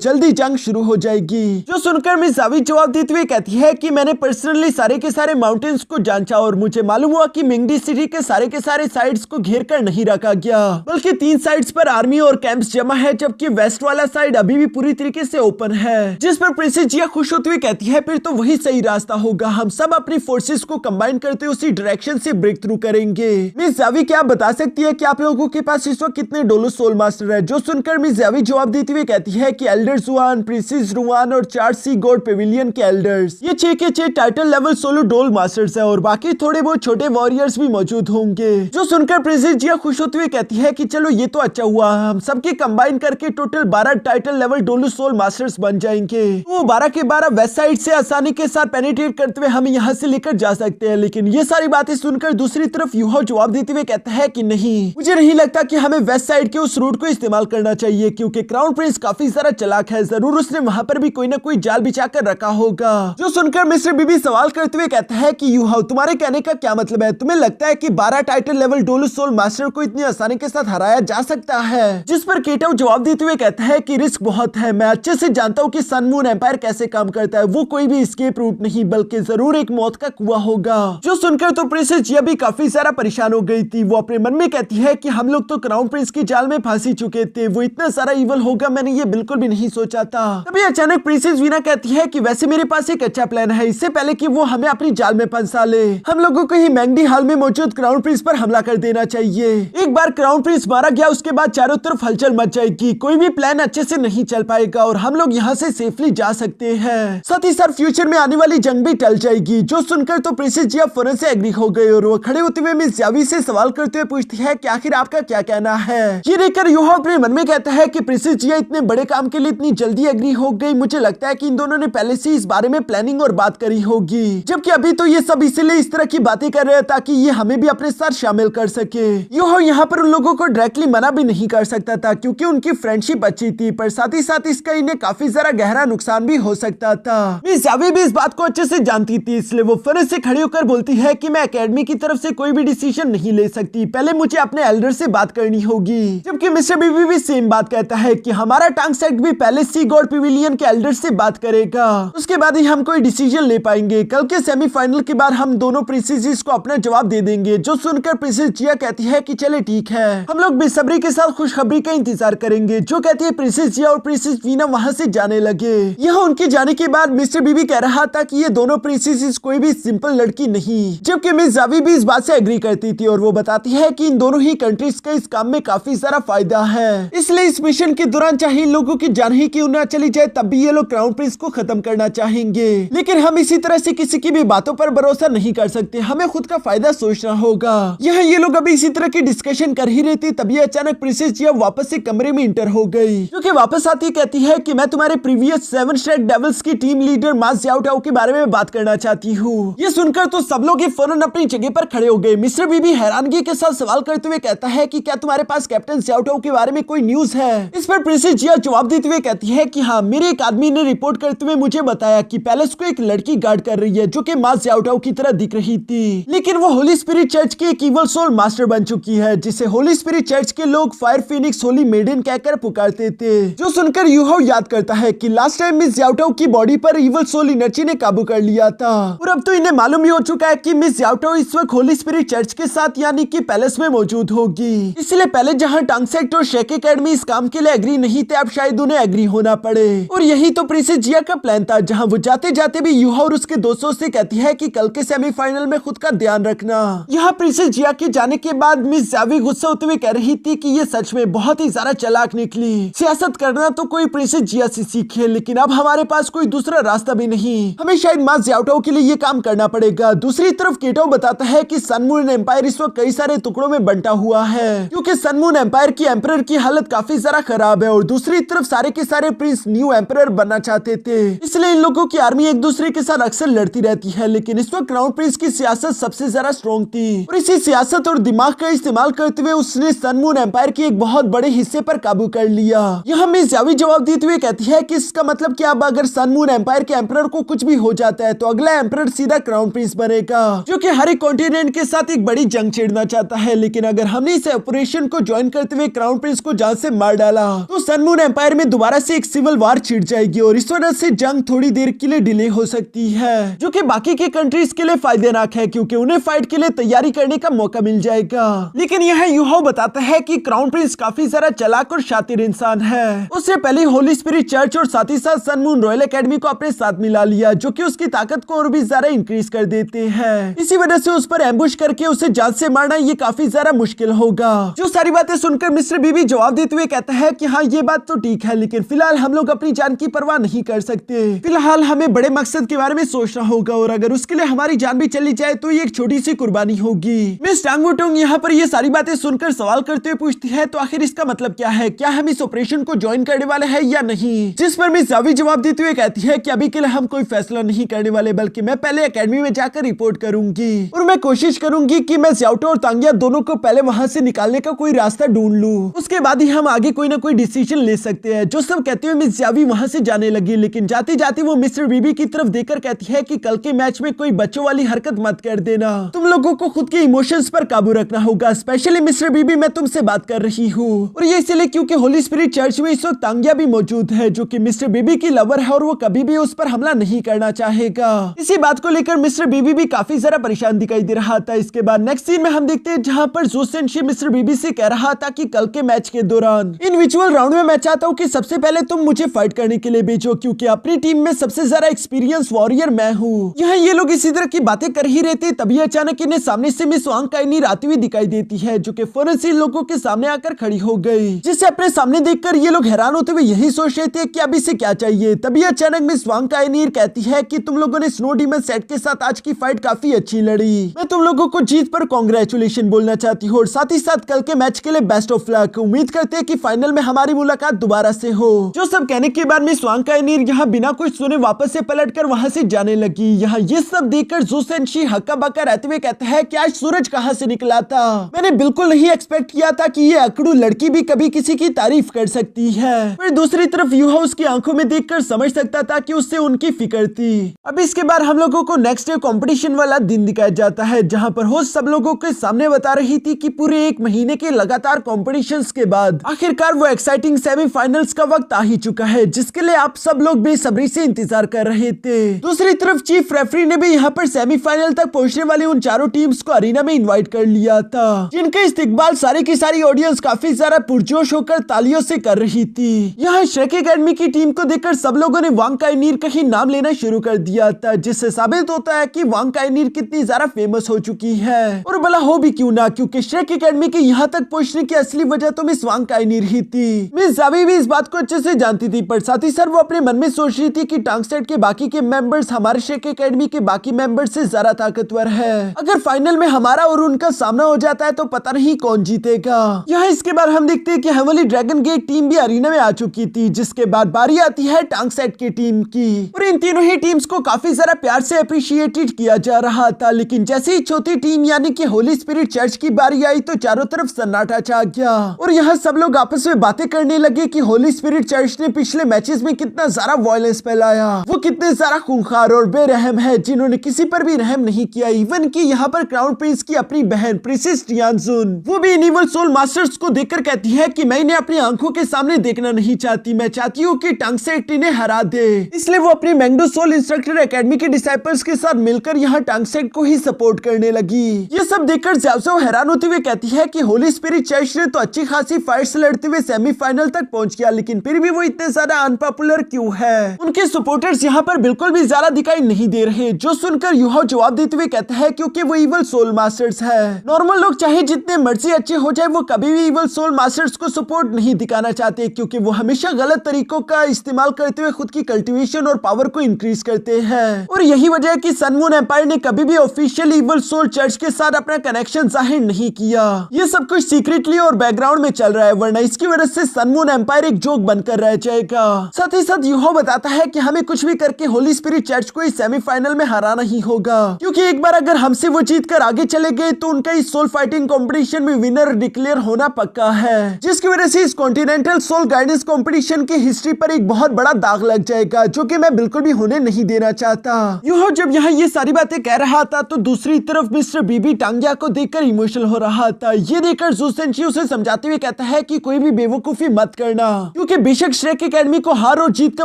जल्दी जंग शुरू हो जाएगी। जो सुनकर मिस ज़ावी जवाब देते हुए कहती है कि मैंने पर्सनली सारे के सारे माउंटेन्स को जांचा और मुझे मालूम हुआ कि मेंगडी सिटी के सारे साइड्स को घेर कर नहीं रखा गया, बल्कि 3 साइड्स पर आर्मी और कैंप्स जमा है, जबकि वेस्ट वाला साइड अभी भी पूरी तरीके से ओपन है। जिस पर प्रिंसेस जिया खुश होते हुए कहती है फिर तो वही सही रास्ता होगा, हम सब अपनी फोर्सेस को कंबाइन करते उसी डायरेक्शन से ब्रेक थ्रू करेंगे। मिस ज़ावी क्या बता सकती है कि आप लोगों के पास इस वक्त कितने डोलो सोल मास्टर है? जो सुनकर मिस ज़ावी जवाब देते हुए कहती है कि एल्डर जुआन, प्रिंसेस रुआन और 4 सी गॉड पेविलियन के एल्डर्स, ये 6 के 6 टाइटल लेवल सोलो डोल मास्टर्स है और बाकी थोड़े बहुत छोटे वॉरियर्स भी मौजूद होंगे। जो सुनकर प्रिंसेस जिया खुश होते हुए कहती है कि चलो ये तो अच्छा हुआ, हम सबके कंबाइन करके total 12 title level Douluo soul masters बन जाएंगे। वो 12 के 12 वेस्ट साइड से आसानी के साथ पेनिट्रेट करते हुए हम यहाँ से लेकर जा सकते हैं। लेकिन ये सारी बातें सुनकर दूसरी तरफ यूहाउ जवाब देते हुए कहता है कि नहीं, मुझे नहीं लगता कि हमें वेस्ट साइड के उस रूट को इस्तेमाल करना चाहिए, क्योंकि क्राउन प्रिंस काफी सारा चालाक है, जरूर उसने वहाँ पर भी कोई ना कोई जाल बिछा कर रखा होगा। जो सुनकर मिस्टर बीबी सवाल करते हुए कहता है कि यूहाउ तुम्हारे कहने का क्या मतलब है? तुम्हें लगता है कि 12 title level Douluo soul master को इतनी आसानी के साथ हराया जा सकता है? जिस पर केटो जवाब देते हुए कहता है कि रिस्क बहुत है, मैं अच्छे से जानता हूँ कि सन मून एम्पायर कैसे काम करता है, वो कोई भी एस्केप रूट नहीं बल्कि जरूर एक मौत का कुआं होगा। जो सुनकर तो प्रिंसेस जिया भी काफी सारा परेशान हो गई थी। वो अपने मन में कहती है कि हम लोग तो क्राउन प्रिंस की जाल में फांसी चुके थे, वो इतना सारा इवल होगा मैंने ये बिल्कुल भी नहीं सोचा था। तभी अचानक प्रिंसेस वीना कहती है कि वैसे मेरे पास एक अच्छा प्लान है, इससे पहले कि वो हमें अपनी जाल में फंसा ले, हम लोगों को ही मेंगडी हॉल में मौजूद क्राउन प्रिंस पर हमला कर देना चाहिए। एक बार क्राउन प्रिंस मारा गया उसके बाद चारों तरफ हलचल मच जाएगी, कोई भी प्लान अच्छे से नहीं चल पाएगा और हम लोग यहाँ से सेफली जा सकते हैं। साथ ही साथ फ्यूचर में आने वाली जंग भी टल जाएगी। जो सुनकर तो प्रिंसेस जिया फौरन से एग्री हो गई और वो खड़े होते हुए मिस ज़ावी से सवाल करते हुए पूछती है कि आखिर आपका क्या कहना है? ये देखकर यूहाउ अपने मन में कहता है कि प्रिंसेस जिया इतने बड़े काम के लिए इतनी जल्दी एग्री हो गई, मुझे लगता है कि इन दोनों ने पहले से इस बारे में प्लानिंग और बात करी होगी, जबकि अभी तो ये सब इसीलिए इस तरह की बातें कर रहे हैं ताकि ये हमें भी अपने साथ शामिल कर सके। यूहाउ यहाँ पर उन लोगों को डायरेक्टली मना भी नहीं कर सकता था क्योंकि उनकी फ्रेंडशिप अच्छी थी, पर साथ ही साथ इसका इन्हें काफी सारा गहरा नुकसान भी हो सकता था। मिस ज़ावी भी इस बात को अच्छे से जानती थी, इसलिए वो फौरन से खड़ी होकर बोलती है कि मैं एकेडमी की तरफ से कोई भी डिसीजन नहीं ले सकती, पहले मुझे अपने एल्डर से बात करनी होगी। जबकि मिस्टर बीबी भी सेम बात कहता है कि हमारा टांग सेट भी पहले सी गॉड पेविलियन के एल्डर से बात करेगा, उसके बाद ही हम कोई डिसीजन ले पाएंगे। कल के सेमीफाइनल के बाद हम दोनों प्रिंसेस को अपना जवाब दे देंगे। जो सुनकर प्रिंसेस जिया कहती है कि चले ठीक है, हम लोग बेसब्री के साथ खुशखबरी का इंतजार करेंगे। जो कहती है प्रिंसेस जिया और प्रिंसेस वीना वहाँ से जाने लगे। यहाँ उनके जाने के बाद मिस्टर बीबी कह रहा था कि ये दोनों प्रिंसेस कोई भी सिंपल लड़की नहीं, जबकि मिस ज़ावी भी इस बात से एग्री करती थी और वो बताती है कि इन दोनों ही कंट्रीज का इस काम में काफी सारा फायदा है, इसलिए इस मिशन के दौरान चाहे इन लोगों की जान ही क्यों ना चली जाए तब भी ये लोग क्राउन प्रिंस को खत्म करना चाहेंगे। लेकिन हम इसी तरह से किसी की भी बातों पर भरोसा नहीं कर सकते, हमें खुद का फायदा सोचना होगा। यहाँ ये लोग अभी इसी तरह की डिस्कशन कर ही रही थी, तभी अचानक प्रिंसेस जिया वापस से कमरे में इंटर हो गई, जो कि वापस आती कहती है कि मैं तुम्हारे प्रीवियस 7 स्ट्राइक डेविल्स की टीम लीडर मा ज़्याओ टाओ के बारे में बात करना चाहती हूँ। ये सुनकर तो सब लोग फौरन अपनी जगह पर खड़े हो गए। मिस्टर बीबी हैरानगी के साथ सवाल करते हुए कहता है कि क्या तुम्हारे पास कैप्टन ज़्याओ टाओ के बारे में कोई न्यूज है? इस पर प्रिंसेस जिया जवाब देते हुए कहती है कि हाँ, मेरे एक आदमी ने रिपोर्ट करते हुए मुझे बताया कि पैलेस को एक लड़की गार्ड कर रही है जो कि मा ज़्याओ टाओ की तरह दिख रही थी, लेकिन वो होली स्पिरिट चर्च की एक इवल सोल मास्टर बन चुकी है, जिसे होली स्पिरिट चर्च के लोग फायर फिनिक्स होली मेडन कहकर पुकारते थे। जो सुनकर यूहाउ याद करता है कि लास्ट टाइम मिस ज़्याओ टाओ की बॉडी पर इवल सोल एनर्जी ने काबू कर लिया था और अब तो इन्हें मालूम ही हो चुका है कि मिस ज़्याओ टाओ इस वक्त होली स्पिरिट चर्च के साथ यानी कि पैलेस में मौजूद होगी। इसलिए पहले जहाँ टांग सेट और शेक एकेडमी इस काम के लिए एग्री नहीं थे, अब शायद उन्हें एग्री होना पड़े। और यही तो प्रिंसेस जिया का प्लान था, जहाँ वो जाते जाते भी यूहाउ और उसके दोस्तों से कहती है कि कल के सेमीफाइनल में खुद का ध्यान रखना। यहाँ प्रिंसेस जिया के जाने के बाद मिस ज़ावी गुस्सा होते हुए कह रही थी कि ये सच में बहुत ही ज्यादा चालाक निकली, सियासत करना तो कोई प्रिंसेस जिया से सीखे, लेकिन अब हमारे पास कोई दूसरा रास्ता भी नहीं, हमें शायद मा ज़्याओ टाओ के लिए ये काम करना पड़ेगा। दूसरी तरफ केटो बताता है कि सन मून एम्पायर इस वक्त कई सारे टुकड़ों में बंटा हुआ है, क्योंकि सन मून एम्पायर की एम्परर की हालत काफी ज्यादा खराब है और दूसरी तरफ सारे के सारे प्रिंस न्यू एम्परर बनना चाहते थे, इसलिए इन लोगों की आर्मी एक दूसरे के साथ अक्सर लड़ती रहती है। लेकिन इस वक्त क्राउन प्रिंस की सियासत सबसे ज्यादा स्ट्रॉन्ग थी और इसी सियासत और दिमाग का इस्तेमाल करते हुए उसने सन मून एम्पायर के एक बहुत बड़े हिस्से पर काबू कर लिया। यहाँ मिस जावी जवाब देते हुए कहती है कि इसका मतलब क्या, अब अगर सन मून एम्पायर के एम्परर को कुछ भी हो जाता है तो अगला एम्परर सीधा क्राउन प्रिंस बनेगा, जो कि हर एक कॉन्टिनेंट के साथ एक बड़ी जंग छेड़ना चाहता है। लेकिन अगर हमने इस ऑपरेशन को ज्वाइन करते हुए क्राउन प्रिंस को जान से मार डाला तो सन मून एम्पायर में दोबारा से एक सिविल वार छिड़ जाएगी और इस वजह से जंग थोड़ी देर के लिए डिले हो सकती है, जो कि बाकी के कंट्रीज के लिए फायदेनाक है क्योंकि उन्हें फाइट के लिए तैयारी करने का मौका मिल जाएगा। लेकिन यह यूहो बताता है कि क्राउन प्रिंस काफी ज्यादा चालाक और शातिर इंसान है। उससे पहले होली स्पिरिट चर्च और साथ ही साथ सन मून रॉयल एकेडमी को अपने साथ मिला लिया, जो कि उसकी ताकत को और भी ज्यादा इंक्रीज कर देते हैं। इसी वजह से उस पर एम्बुश करके उसे जान से मारना ये काफी ज्यादा मुश्किल होगा। जो सारी बातें सुनकर मिस्टर बीबी जवाब देते हुए कहता है कि हाँ ये बात तो ठीक है, लेकिन फिलहाल हम लोग अपनी जान की परवाह नहीं कर सकते। फिलहाल हमें बड़े मकसद के बारे में सोचना होगा और अगर उसके लिए हमारी जान भी चली जाए तो ये एक छोटी सी कुर्बानी होगी। मिस टांग वुटोंग यहाँ पर ये सारी बातें सुनकर सवाल करते हुए पूछती है तो आखिर इसका मतलब क्या है, क्या हम इस ऑपरेशन को ज्वाइन करने वाले हैं या नहीं। जिस पर मिस जावी जवाब देते हुए कहती है कि अभी के लिए हम कोई फैसला नहीं करने वाले, बल्कि मैं पहले एकेडमी में जाकर रिपोर्ट करूंगी और मैं कोशिश करूंगी कि मैं ज़्याओटो और तांगिया दोनों को पहले वहां से निकालने का कोई रास्ता ढूंढ लूं। उसके बाद ही हम आगे कोई ना कोई डिसीजन ले सकते हैं। जो सब कहते हुए मिस जावी वहां से जाने लगी, लेकिन जाती जाती वो मिस्टर बीबी की तरफ देखकर कहती है कि कल के मैच में कोई बच्चों वाली हरकत मत कर देना, तुम लोगों को खुद के इमोशंस पर काबू रखना होगा। स्पेशली मिस्टर बीबी, मैं तुमसे बात कर रही हूँ और ये इसलिए क्योंकि होली स्पिरिट चर्च में इस वक्त तांगिया भी मौजूद है, जो कि मिस्टर बीबी की लवर है और वो कभी भी उस पर हमला नहीं करना चाहेगा। इसी बात को लेकर मिस्टर बीबी भी काफी ज्यादा परेशान दिखाई दे रहा था। इसके बाद नेक्स्ट सीन में हम देखते हैं जहाँ पर ज़ो सेनशी मिस्टर बीबी से कह रहा था कि कल के मैच के दौरान इंडिविजुअल राउंड में मैं चाहता हूँ कि सबसे पहले तुम मुझे फाइट करने के लिए भेजो, क्योंकि अपनी टीम में सबसे ज्यादा एक्सपीरियंस वॉरियर मैं हूँ। यहाँ ये लोग इसी तरह की बातें कर ही रहे थे, तभी अचानक इन्हें सामने से मिस वांग काइनीर आती हुई दिखाई देती है, जो कि फौरन से लोगों के सामने आकर खड़ी हो गई, जिसे अपने सामने देखकर ये लोग हैरान होते हुए यही सोच रहे थे कि अब इसे क्या चाहिए। तभी अचानक मिस वांग काइनीर कहती है कि तुम लोगों ने स्नो डीमन सेट के साथ आज की फाइट काफी अच्छी लड़ी, मैं तुम लोगों को जीत पर कांग्रेचुलेशन बोलना चाहती हूँ और साथ ही साथ कल के मैच के लिए बेस्ट ऑफ लक। उम्मीद करते हैं कि फाइनल में हमारी मुलाकात दोबारा से हो। जो सब कहने के बाद मिस वांग काइनीर यहाँ बिना कुछ सुने वापस से पलटकर वहां से जाने लगी। यहाँ ये सब देखकर ज़ो सेनशी हक्का बक्का रहते हुए कहता है कि आज सूरज कहाँ से निकला था, मैंने बिल्कुल नहीं एक्सपेक्ट किया था कि ये अकड़ू लड़की भी कभी किसी की तारीफ कर सकती है। फिर दूसरी तरफ यूहा उसकी आंखों में देखकर समझ सकता था कि उससे उनकी फिक्र थी। अब इसके बाद हम लोगों को नेक्स्ट डे कंपटीशन वाला दिन दिखाया जाता है, जहाँ पर होस्ट सब लोगों के सामने बता रही थी कि पूरे एक महीने के लगातार कॉम्पिटिशन्स के बाद आखिरकार वो एक्साइटिंग सेमीफाइनल्स का वक्त आ ही चुका है, जिसके लिए आप सब लोग बेसब्री से इंतजार कर रहे थे। दूसरी तरफ चीफ रेफरी ने भी यहाँ पर सेमीफाइनल तक पहुँचने वाली उन चारों टीम्स को अरीना में इन्वाइट कर लिया था, जिनके इस्तेकबाल सारी की सारी ऑडियंस काफी ज्यादा पुरजोश होकर तालियों से कर रही थी। यहाँ श्रेक एकेडमी की टीम को देखकर सब लोगों ने वांग काइनीर का ही नाम लेना शुरू कर दिया था, जिससे साबित होता है कि वांग काइनीर कितनी ज्यादा फेमस हो चुकी है। और भला हो भी क्यों ना, क्योंकि श्रेक एकेडमी के यहाँ तक पहुँचने की असली वजह तो मिस वांग काइनीर ही थी। मिस जावी भी इस बात को अच्छे से जानती थी, पर साथ ही साथ वो अपने मन में सोच रही थी कि टांगसेट के बाकी के मेंबर्स हमारे श्रेक एकेडमी के बाकी मेंबर्स से ज्यादा ताकतवर है। अगर फाइनल में हमारा और उनका सामना हो जाता है तो पता नहीं कौन जीतेगा। यहाँ इसके बाद हम देखते हैं कि हेवनली ड्रैगन गेट टीम भी अरीना में आ चुकी थी, जिसके बाद बारी आती है टांगसेट की टीम की। और इन तीनों ही टीम्स को काफी ज्यादा प्यार से अप्रिशिएटेड किया जा रहा था, लेकिन जैसे ही चौथी टीम यानी कि होली स्पिरिट चर्च की बारी आई तो चारों तरफ सन्नाटा छा गया और यहाँ सब लोग आपस में बातें करने लगे कि होली स्पिरिट चर्च ने पिछले मैचेस में कितना ज्यादा वायलेंस फैलाया, वो कितने ज्यादा खूंखार और बेरहम है, जिन्होंने किसी पर भी रहम नहीं किया। इवन कि यहाँ पर क्राउन प्रिंस की अपनी बहन प्रिंसेस टियानजुन, वो भी इनिवल सोल मास्टर्स को देखकर कहती है कि मैं इन्हें अपनी आंखों के सामने देखना नहीं चाहती, मैं चाहती हूँ कि टांगसेट इन्हें हरा दे। इसलिए वो अपनी मैंगडो सोल इंस्ट्रक्टर एकेडमी के डिसाइपल्स के साथ मिलकर यहाँ टांगसेट को ही सपोर्ट करने लगी। ये सब देखकर ज़्याओसो हैरान होते हुए कहती है कि होली स्पिरिट चर्च ने तो अच्छी खासी फाइट्स लड़ते हुए सेमीफाइनल तक पहुंच गया, लेकिन फिर भी वो इतने ज्यादा अनपॉपुलर क्यों है। उनके सपोर्टर्स यहाँ पर बिल्कुल भी ज्यादा दिखाई नहीं दे रहे। जो सुनकर यूहा जवाब देते हुए कहता है क्योंकि वो इवल सोल मास्टर्स है। नॉर्मल लोग चाहे जितने मर्जी अच्छे हो जाए, वो कभी भी इवल सोल मास्टर्स को सपोर्ट नहीं दिखाना चाहते, क्योंकि वो हमेशा गलत तरीकों का इस्तेमाल करते हुए खुद की कल्टीवेशन और पावर को इंक्रीज करते हैं। और यही वजह है कि सन मून एम्पायर ने कभी भी ऑफिशियल इवल सोल चर्च के साथ अपना कनेक्शन जाहिर नहीं किया। ये सब कुछ सीक्रेटली और बैकग्राउंड में चल रहा है, वरना इसकी वजह से सन मून एम्पायर एक जोक बनकर रह जाएगा। जाएगा। साथ ही साथ यूहो बताता है कि हमें कुछ भी करके होली स्पिरिट चर्च को इस सेमीफाइनल में हराना ही होगा, क्योंकि एक बार अगर हमसे वो जीत कर आगे चले गए तो उनका इस सोल फाइटिंग कंपटीशन में विनर डिक्लेयर होना पक्का है, जिसकी वजह से इस कॉन्टिनेंटल सोल गाइडेंस कंपटीशन की हिस्ट्री पर एक बहुत बड़ा दाग लग जाएगा, जो कि मैं बिल्कुल भी होने नहीं देना चाहता। यूहो जब यहाँ ये सारी बातें कह रहा था तो दूसरी तरफ मिस्टर बीबी टांगिया को देखकर इमोशनल हो रहा था। ये देखकर जू सेंशी उसे समझाते हुए कहता है कि कोई भी बेवकूफी मत करना, क्योंकि बेशक श्रेक एकेडमी को हार और जीत का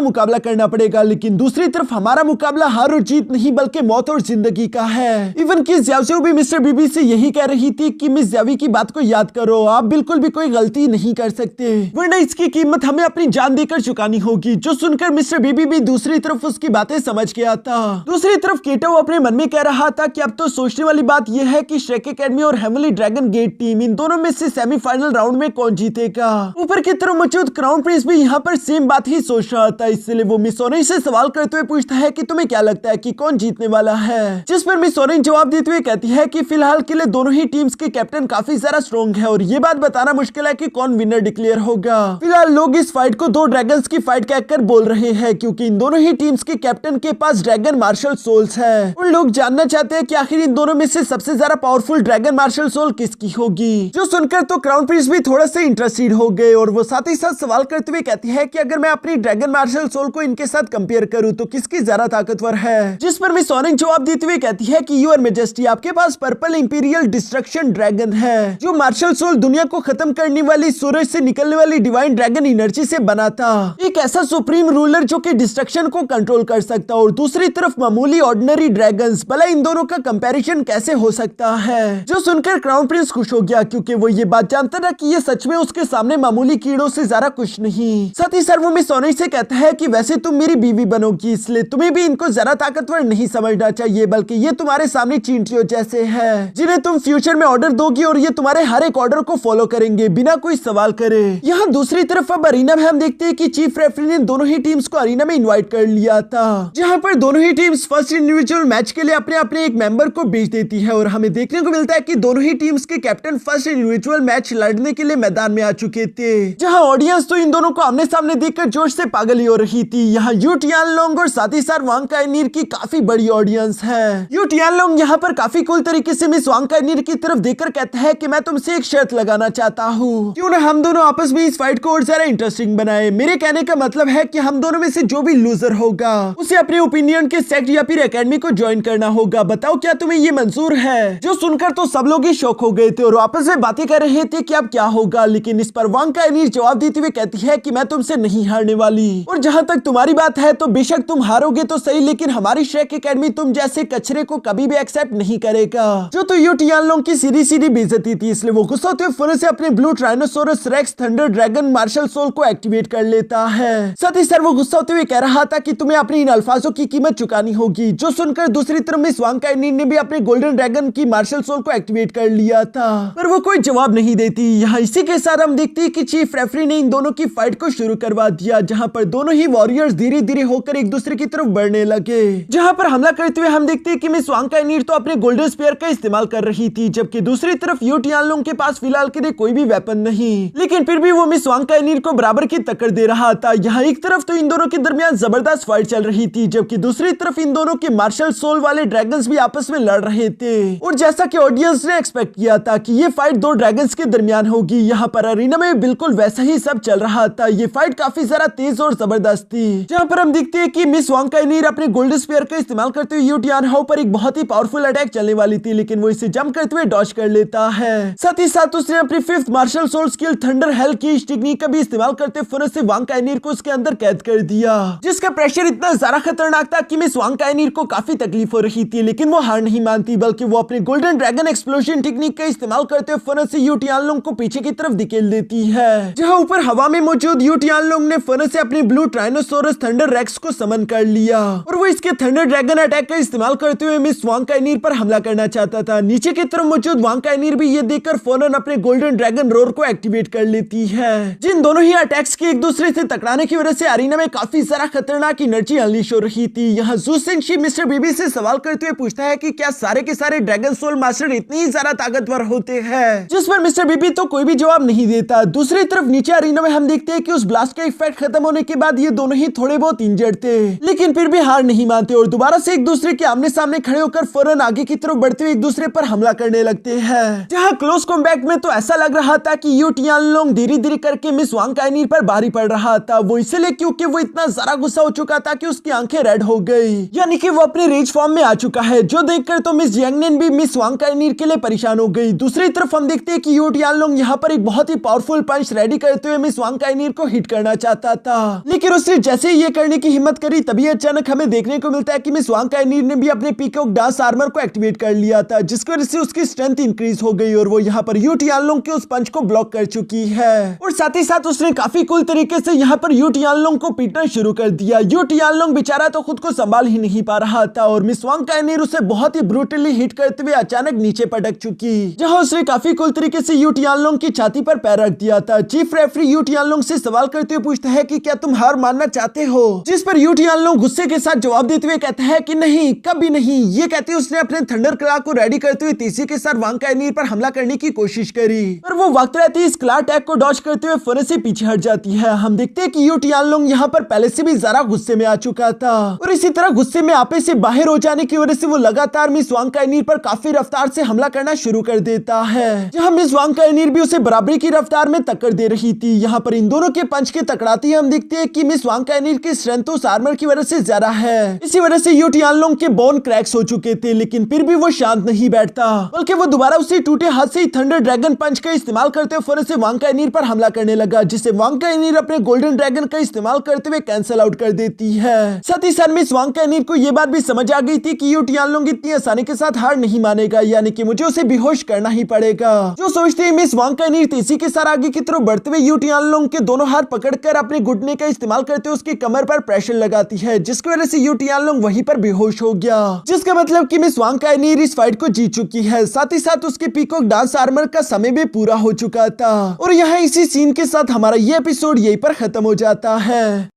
मुकाबला करना पड़ेगा, लेकिन दूसरी तरफ हमारा मुकाबला हार और जीत नहीं बल्कि मौत और जिंदगी का है। इवन कि ज़्याओ भी मिस्टर बीबी से यही कह रही थी कि मिस ज़्यावी की बात को याद करो, आप बिल्कुल भी कोई गलती नहीं कर सकते, वरना इसकी कीमत हमें अपनी जान देकर चुकानी होगी। जो सुनकर मिस्टर बीबी भी दूसरी तरफ उसकी बातें समझ गया था। दूसरी तरफ केटो अपने मन में कह रहा था कि अब तो सोचने वाली बात यह है कि श्रेक एकेडमी और हेवनली ड्रैगन गेट टीम, इन दोनों में से सेमीफाइनल राउंड में कौन जीतेगा। ऊपर की तरफ मौजूद क्राउन प्रिंस भी यहाँ पर सेम बात ही सोच रहा था, इसलिए वो मिस ऑरेंज से सवाल करते हुए पूछता है कि तुम्हें क्या लगता है कि कौन जीतने वाला है, जिस पर मिस ऑरेंज जवाब देते हुए कहती है कि फिलहाल के लिए दोनों ही टीम्स के कैप्टन काफी ज्यादा स्ट्रॉन्ग है और ये बात बताना मुश्किल है कि कौन विनर डिक्लेयर होगा। फिलहाल लोग इस फाइट को दो ड्रैगन्स की फाइट कहकर बोल रहे हैं, क्योंकि इन दोनों ही टीम्स के कैप्टन के पास ड्रैगन मार्शल सोल्स है और लोग जानना चाहते हैं कि आखिर इन दोनों में से सबसे ज्यादा पावरफुल ड्रैगन मार्शल सोल किसकी होगी। जो सुनकर तो क्राउन प्रिंस भी थोड़ा सा इंटरेस्टेड हो गए और वो साथ ही साथ सवाल करते हुए कहती है कि अगर मैं अपनी ड्रैगन मार्शल सोल को इनके साथ कंपेयर करूं तो किसकी ज्यादा ताकतवर है, जिस पर मिस ऑरेंज जवाब देते हुए कहती है कि यूर मेजेस्टी, आपके पास पर्पल इंपीरियल डिस्ट्रक्शन ड्रैगन है, जो मार्शल सोल दुनिया को खत्म करने वाली सूरज से निकलने वाली डिवाइन ड्रैगन एनर्जी से बना था, एक ऐसा सुप्रीम रूलर जो कि डिस्ट्रक्शन को कंट्रोल कर सकता, और दूसरी तरफ मामूली ऑर्डिनरी ड्रैगन्स, भला इन दोनों का कंपैरिजन कैसे हो सकता है। जो सुनकर क्राउन प्रिंस खुश हो गया, क्योंकि वो ये बात जानता था कि ये सच में उसके सामने मामूली कीड़ों से ज्यादा कुछ नहीं। साथ ही सर वो मिस ऑरेंज से कहता है कि वैसे तुम मेरी बीवी बनोगी, इसलिए तुम्हें भी इनको ज्यादा ताकतवर नहीं समझना चाहिए, बल्कि ये तुम्हारे सामने चींटियों जैसे है, जिन्हें तुम फ्यूचर में ऑर्डर दोगी और ये तुम्हारे हर एक ऑर्डर को फॉलो करेंगे बिना कोई सवाल करे। यहाँ दूसरी तरफ अब अरीना में हम देखते हैं कि चीफ रेफरी ने दोनों ही टीम्स को अरीना में इनवाइट कर लिया था, जहाँ पर दोनों ही टीम्स फर्स्ट इंडिविजुअल मैच के लिए अपने अपने एक मेंबर को भेज देती है और हमें देखने को मिलता है कि दोनों ही टीम्स के कैप्टन फर्स्ट इंडिविजुअल मैच लड़ने के लिए मैदान में आ चुके थे, जहाँ ऑडियंस तो इन दोनों को आमने सामने देखकर जोश से पागल ही हो रही थी। यहाँ यू टियानलोंग और साथ ही साथ वांग काइनीर की काफी बड़ी ऑडियंस है। यू टियानलोंग यहाँ पर काफी कूल तरीके से मिस वांग काइनीर की तरफ देखकर कहता है कि मैं तुमसे एक शर्त लगाना चाहता हूँ, क्यों ना हम दोनों आपस में इस फाइट को और ज्यादा इंटरेस्टिंग बनाए। मेरे कहने का मतलब है कि हम दोनों में से जो भी लूजर होगा उसे अपने ओपिनियन के सेक्ट या फिर एकेडमी को ज्वाइन करना होगा। बताओ क्या तुम्हें ये मंजूर है। जो सुनकर तो सब लोग ही शौक हो गए थे और आपस में बातें कर रहे थे कि अब क्या होगा, लेकिन इस पर वांग काइनीर जवाब देते हुए कहती है कि मैं तुमसे नहीं हारने वाली, और जहां तक तुम्हारी बात है तो बेशक तुम हारोगे तो सही, लेकिन हमारी श्रेक एकेडमी तुम जैसे कचरे को कभी भी एक्सेप्ट नहीं करेगा। जो तो यू टियानलोंग की सीधी सीधी बेइज्जती थी, इसलिए वो गुस्सा होते हुए फौरन से अपने blue tyrannosaurus rex thunder dragon marshal soul को एक्टिवेट कर लेता है। साथ ही सर वो गुस्सा होते हुए कह रहा था कि तुम्हें अपनी इन अल्फाजों की कीमत चुकानी होगी। जो सुनकर दूसरी तरफ मिस वांग काइनीर ने भी अपने गोल्डन ड्रैगन की मार्शल सोल को एक्टिवेट कर लिया था, पर वो कोई जवाब नहीं देती। यहाँ इसी के साथ हम देखते हैं कि चीफ रेफरी ने इन दोनों की फाइट को शुरू करवा दिया, जहाँ पर दोनों ही वॉरियर्स धीरे धीरे होकर एक दूसरे की तरफ बढ़ने लगे। जहाँ पर हमला करते हुए हम देखते हैं कि मिस वांग काइनीर तो अपने गोल्डन स्पीयर का इस्तेमाल कर रही थी, जबकि दूसरी तरफ यू टियानलोंग के पास फिलहाल के लिए कोई भी वेपन नहीं, लेकिन फिर भी वो मिस वांग काइनीर को बराबर की टक्कर दे रहा था। यहाँ एक तरफ तो इन दोनों के दरमियान जबरदस्त फाइट चल रही थी, जबकि दूसरी तरफ इन दोनों के मार्शल सोल वाले ड्रैगन्स भी आपस में लड़ रहे थे। और जैसा कि ऑडियंस ने एक्सपेक्ट किया था कि ये फाइट दो ड्रैगन्स के दरमियान होगी, यहाँ पर अरीना में बिल्कुल वैसा ही सब चल रहा था। ये फाइट काफी ज्यादा तेज और जबरदस्त थी, जहाँ पर हम देखते हैं कि मिस वांग काइनीर अपने गोल्डन स्पीयर का इस्तेमाल करते हुए यू टियानहाओ पर एक बहुत ही पावरफुल अटैक चलने वाली थी, लेकिन वो इसे जंप करते हुए डॉज कर लेता है। साथ ही साथ उसने अपनी fifth martial soul skill thunder hell की इस टेक्निक का भी इस्तेमाल करते फौरन से वांग काइनीर को उसके अंदर कैद कर दिया, जिसका प्रेशर इतना ज्यादा खतरनाक था कि मिस वांग काइनीर को काफी तकलीफ हो रही थी, लेकिन वो हार नहीं मानती, बल्कि वो अपने गोल्डन ड्रैगन एक्सप्लोजन टेक्निक का इस्तेमाल करते हुए फौरन से यू टियानलोंग को पीछे की तरफ धकेल देती है, जहां ऊपर हवा में मौजूद यू टियानलोंग ने फौरन से अपने ब्लू ट्राइनोसोरस थंडर रेक्स को समन कर लिया और वो इसके थंडर ड्रैगन अटैक का इस्तेमाल करते हुए मिस वांग काइनीर पर हमला करना चाहता था। नीचे की तरफ मौजूद वांग काइनीर भी ये देखकर फौरन अपने गोल्डन ड्रैगन रोर को एक्टिवेट कर लेती है। जिन दोनों ही अटैक्स के एक दूसरे से टकराने की वजह से अरीना में काफी सारा खतरनाक एनर्जी अनलीश हो रही थी। यहाँ जू सेंशी मिस्टर बीबी से सवाल करते हुए पूछता है कि क्या सारे के सारे ड्रैगन सोल मास्टर इतनी ज्यादा ताकतवर होते हैं, जिस पर मिस्टर बीबी तो कोई भी जवाब नहीं देता। दूसरी तरफ नीचे अरीना में हम देखते हैं कि उस ब्लास्ट के का इफेक्ट खत्म होने के बाद ये दोनों ही थोड़े बहुत इंजर्ड थे, लेकिन फिर भी हार नहीं मानते और दोबारा से एक दूसरे के आमने सामने खड़े होकर फौरन आगे की तरफ बढ़ते हुए एक दूसरे पर हमला करने लगते हैं। जहां क्लोज कॉम्बैट में तो ऐसा लग रहा था कि यू टियानलोंग धीरे धीरे करके मिस वांग काइनीर पर भारी पड़ रहा था। वो इसलिए क्योंकि वो इतना ज्यादा गुस्सा हो चुका था कि उसकी आंखें रेड हो गई, यानी कि वो अपने रेज फॉर्म में आ चुका है, जो देखकर तो मिस यांगनेन भी मिस वांग काइनीर के लिए परेशान हो गई। दूसरी तरफ हम देखते हैं कि यू टियानलोंग यहाँ पर एक बहुत ही पावरफुल पंच रेडी करते हुए मिस वांग काइनीर को हिट करना चाहता था, लेकिन उसने जैसे ही ये करने की हिम्मत करी तभी अचानक हमें देखने को मिलता है कि मिस वांग काइनीर ने भी अपने पीकॉक डांस आर्मर को एक्टिवेट कर लिया था, जिसकी वजह से उसकी स्ट्रेंथ इंक्रीज हो गई और वो यहाँ पर यू टियानलोंग के उस पंच को ब्लॉक कर चुकी है। और साथ ही साथ उसने काफी कूल तरीके से यहाँ पर यू टियानलोंग को पीटना शुरू कर दिया। यू टियानलोंग बेचारा तो खुद को संभाल ही नहीं पा रहा था और मिस वांग काइनीर उसे बहुत ही ब्रूटली हिट करते हुए अचानक नीचे पटक चुकी, जहां उसने काफी कूल तरीके से यू टियानलोंग की छाती पर पैर रख दिया था। चीफ रेफरी यू टियानलोंग से सवाल करते हुए पूछता है कि क्या तुम हार मानना चाहते हो, जिस पर यू टियानलोंग गुस्से के साथ जवाब देते हुए कहता है कि नहीं, कभी नहीं। ये कहते हुए उसने अपने थंडर क्ला को रेडी करते हुए तेजी के साथ वांग काइनीर पर हमला करने की कोशिश करी, पर वो वक्त रहते ही इस क्ला अटैक को डॉज करते हुए फौरन से पीछे हट जाती है। हम देखते हैं कि यू टियानलोंग यहाँ पर पहले से भी ज्यादा गुस्से में आ चुका था और इसी तरह गुस्से में आपे से बाहर हो जाने की वजह से वो लगातार मिस वांग काइनीर पर काफी रफ्तार से हमला करना शुरू कर देता है, जहाँ मिस वांग काइनीर भी उसे बराबरी की रफ्तार में टक्कर दे रही थी। यहाँ पर इन दोनों के पंच के टकराते ही हम देखते हैं कि मिस वांग काइनीर की स्ट्रेंथ उस आर्मर की वजह से ज्यादा है, इसी वजह से यू टियानलोंग के बोन क्रैक्स हो चुके थे, लेकिन फिर भी वो शांत नहीं बैठता, बल्कि वो दोबारा उसी टूटे हाथ से थंडर ड्रैगन पंच का इस्तेमाल करते हुए फौरन से वांग काइनीर पर हमला करने लगा, जिसे वांग काइनीर अपने गोल्डन ड्रैगन का इस्तेमाल करते हुए कैंसिल आउट कर देती है। साथ ही साथ मिस वांग काइनीर को यह बात भी समझ आ गई थी कि यू टियानलोंग इतनी आसानी के साथ हार नहीं मानेगा, यानी कि मुझे उसे बेहोश करना ही पड़ेगा। जो सोचते ही मिस वांग काइनीर तेजी के साथ आगे की तरफ बढ़ते हुए यू टियानलोंग के दोनों हाथ पकड़कर अपने घुटने का इस्तेमाल करते हुए उसकी कमर पर प्रेशर लगाती है, जिसकी वजह से यू टियानलोंग वहीं पर बेहोश हो गया, जिसका मतलब कि मिस वांग काइनीर इस फाइट को जीत चुकी है। साथ ही साथ उसके पीकॉक डांस आर्मर का समय भी पूरा हो चुका था और यहाँ इसी सीन के साथ हमारा ये एपिसोड यहीं पर खत्म हो जाता है।